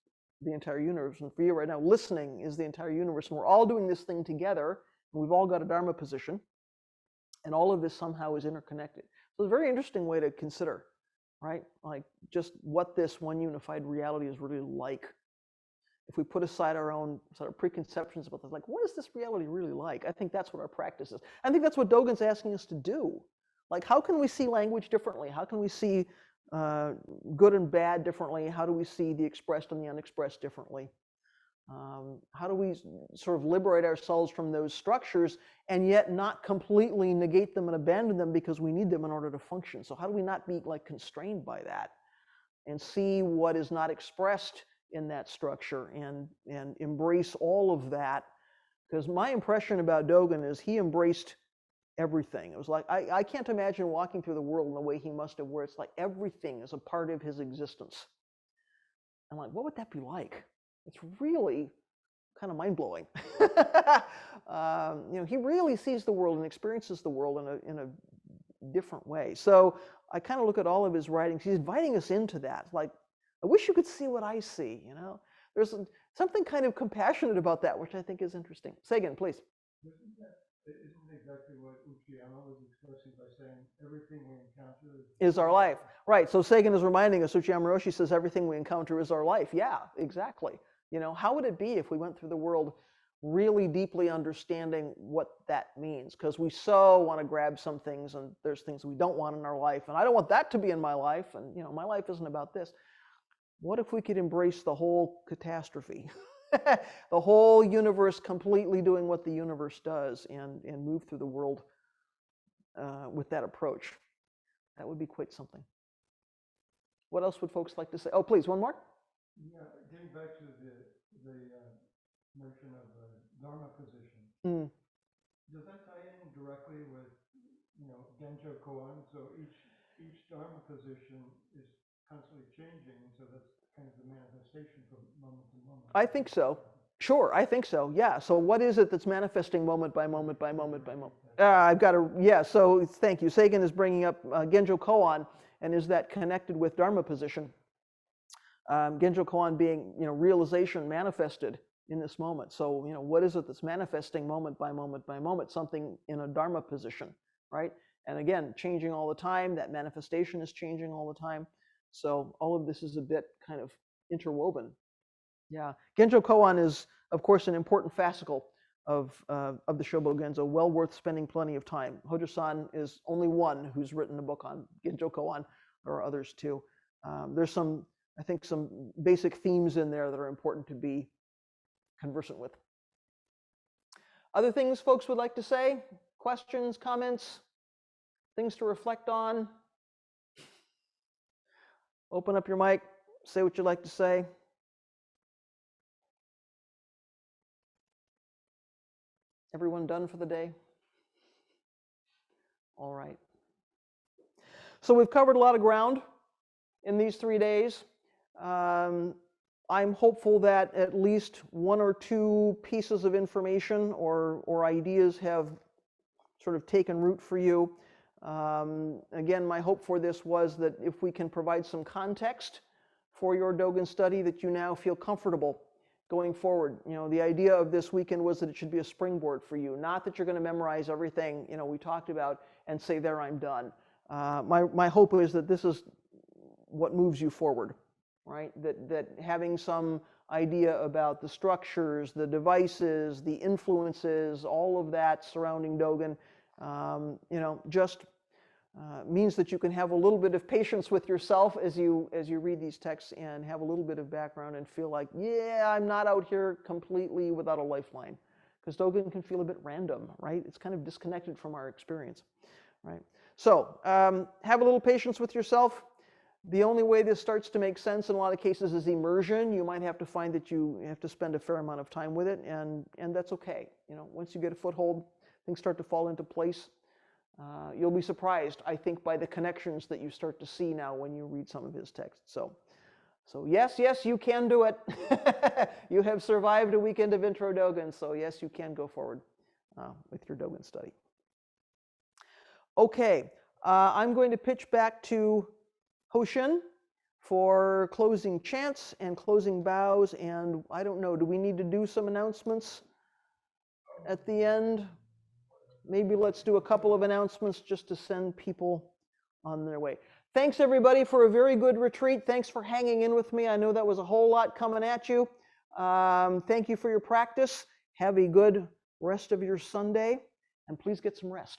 the entire universe. And for you right now, listening is the entire universe. And we're all doing this thing together. And we've all got a Dharma position. And all of this somehow is interconnected. So it's a very interesting way to consider, right? Like just what this one unified reality is really like. If we put aside our own sort of preconceptions about this, like, what is this reality really like? I think that's what our practice is. I think that's what Dogen's asking us to do. Like, how can we see language differently? How can we see good and bad differently? How do we see the expressed and the unexpressed differently? How do we sort of liberate ourselves from those structures and yet not completely negate them and abandon them because we need them in order to function? So how do we not be like constrained by that and see what is not expressed in that structure and embrace all of that? Because my impression about Dogen is he embraced everything. It was like, I can't imagine walking through the world in the way he must have, where it's like everything is a part of his existence. I'm like, what would that be like? It's really kind of mind-blowing. He really sees the world and experiences the world in a different way. So I kind of look at all of his writings. He's inviting us into that. Like, I wish you could see what I see, There's something kind of compassionate about that, which I think is interesting. Say again, please. Isn't exactly what Uchiyama was expressing by saying everything we encounter is our life. Right, so Sagan is reminding us, Uchiyama Roshi says everything we encounter is our life. Yeah, exactly. How would it be if we went through the world really deeply understanding what that means? Because we so want to grab some things, and there's things we don't want in our life, and I don't want that to be in my life, and my life isn't about this. What if we could embrace the whole catastrophe? The whole universe completely doing what the universe does and move through the world with that approach. That would be quite something. What else would folks like to say? Oh, please, one more? Yeah, getting back to the notion of Dharma position. Does that tie in directly with, Genjo Koan? So each Dharma position is constantly changing, so that's kind of the manifestation from moment to moment. I think so. Sure, I think so. Yeah. So what is it that's manifesting moment by moment by moment by moment? I've got to, yeah. So thank you. Sagan is bringing up Genjo Koan, and is that connected with Dharma position? Genjo Koan being, realization manifested in this moment. So, what is it that's manifesting moment by moment by moment? Something in a Dharma position, right? And again, changing all the time. That manifestation is changing all the time. So all of this is a bit kind of interwoven. Yeah, Genjo Koan is, of course, an important fascicle of the Shobo Genzo, well worth spending plenty of time. Hojo-san is only one who's written a book on Genjo Koan. There are others too. There's I think some basic themes in there that are important to be conversant with. Other things folks would like to say? Questions, comments, things to reflect on? Open up your mic, say what you'd like to say. Everyone done for the day? All right. So we've covered a lot of ground in these 3 days. I'm hopeful that at least one or two pieces of information or ideas have sort of taken root for you. Again, my hope for this was that if we can provide some context for your Dogen study, that you now feel comfortable going forward. You know, the idea of this weekend was that it should be a springboard for you, not that you're going to memorize everything, you know, we talked about and say, there, I'm done. My hope is that this is what moves you forward, right? That having some idea about the structures, the devices, the influences, all of that surrounding Dogen, you know, just means that you can have a little bit of patience with yourself as you read these texts and have a little bit of background and feel like, yeah, I'm not out here completely without a lifeline. Because Dogen can feel a bit random, right? It's kind of disconnected from our experience, right? So have a little patience with yourself. The only way this starts to make sense in a lot of cases is immersion. You might have to find that you have to spend a fair amount of time with it, and that's okay. You know, once you get a foothold, things start to fall into place. You'll be surprised, I think, by the connections that you start to see now when you read some of his texts. So yes, you can do it. You have survived a weekend of Intro Dogen, so yes, you can go forward with your Dogen study. Okay, I'm going to pitch back to Hoshin for closing chants and closing bows, and I don't know, do we need to do some announcements at the end? Maybe let's do a couple of announcements just to send people on their way. Thanks everybody for a very good retreat. Thanks for hanging in with me. I know that was a whole lot coming at you. Thank you for your practice. Have a good rest of your Sunday, and please get some rest.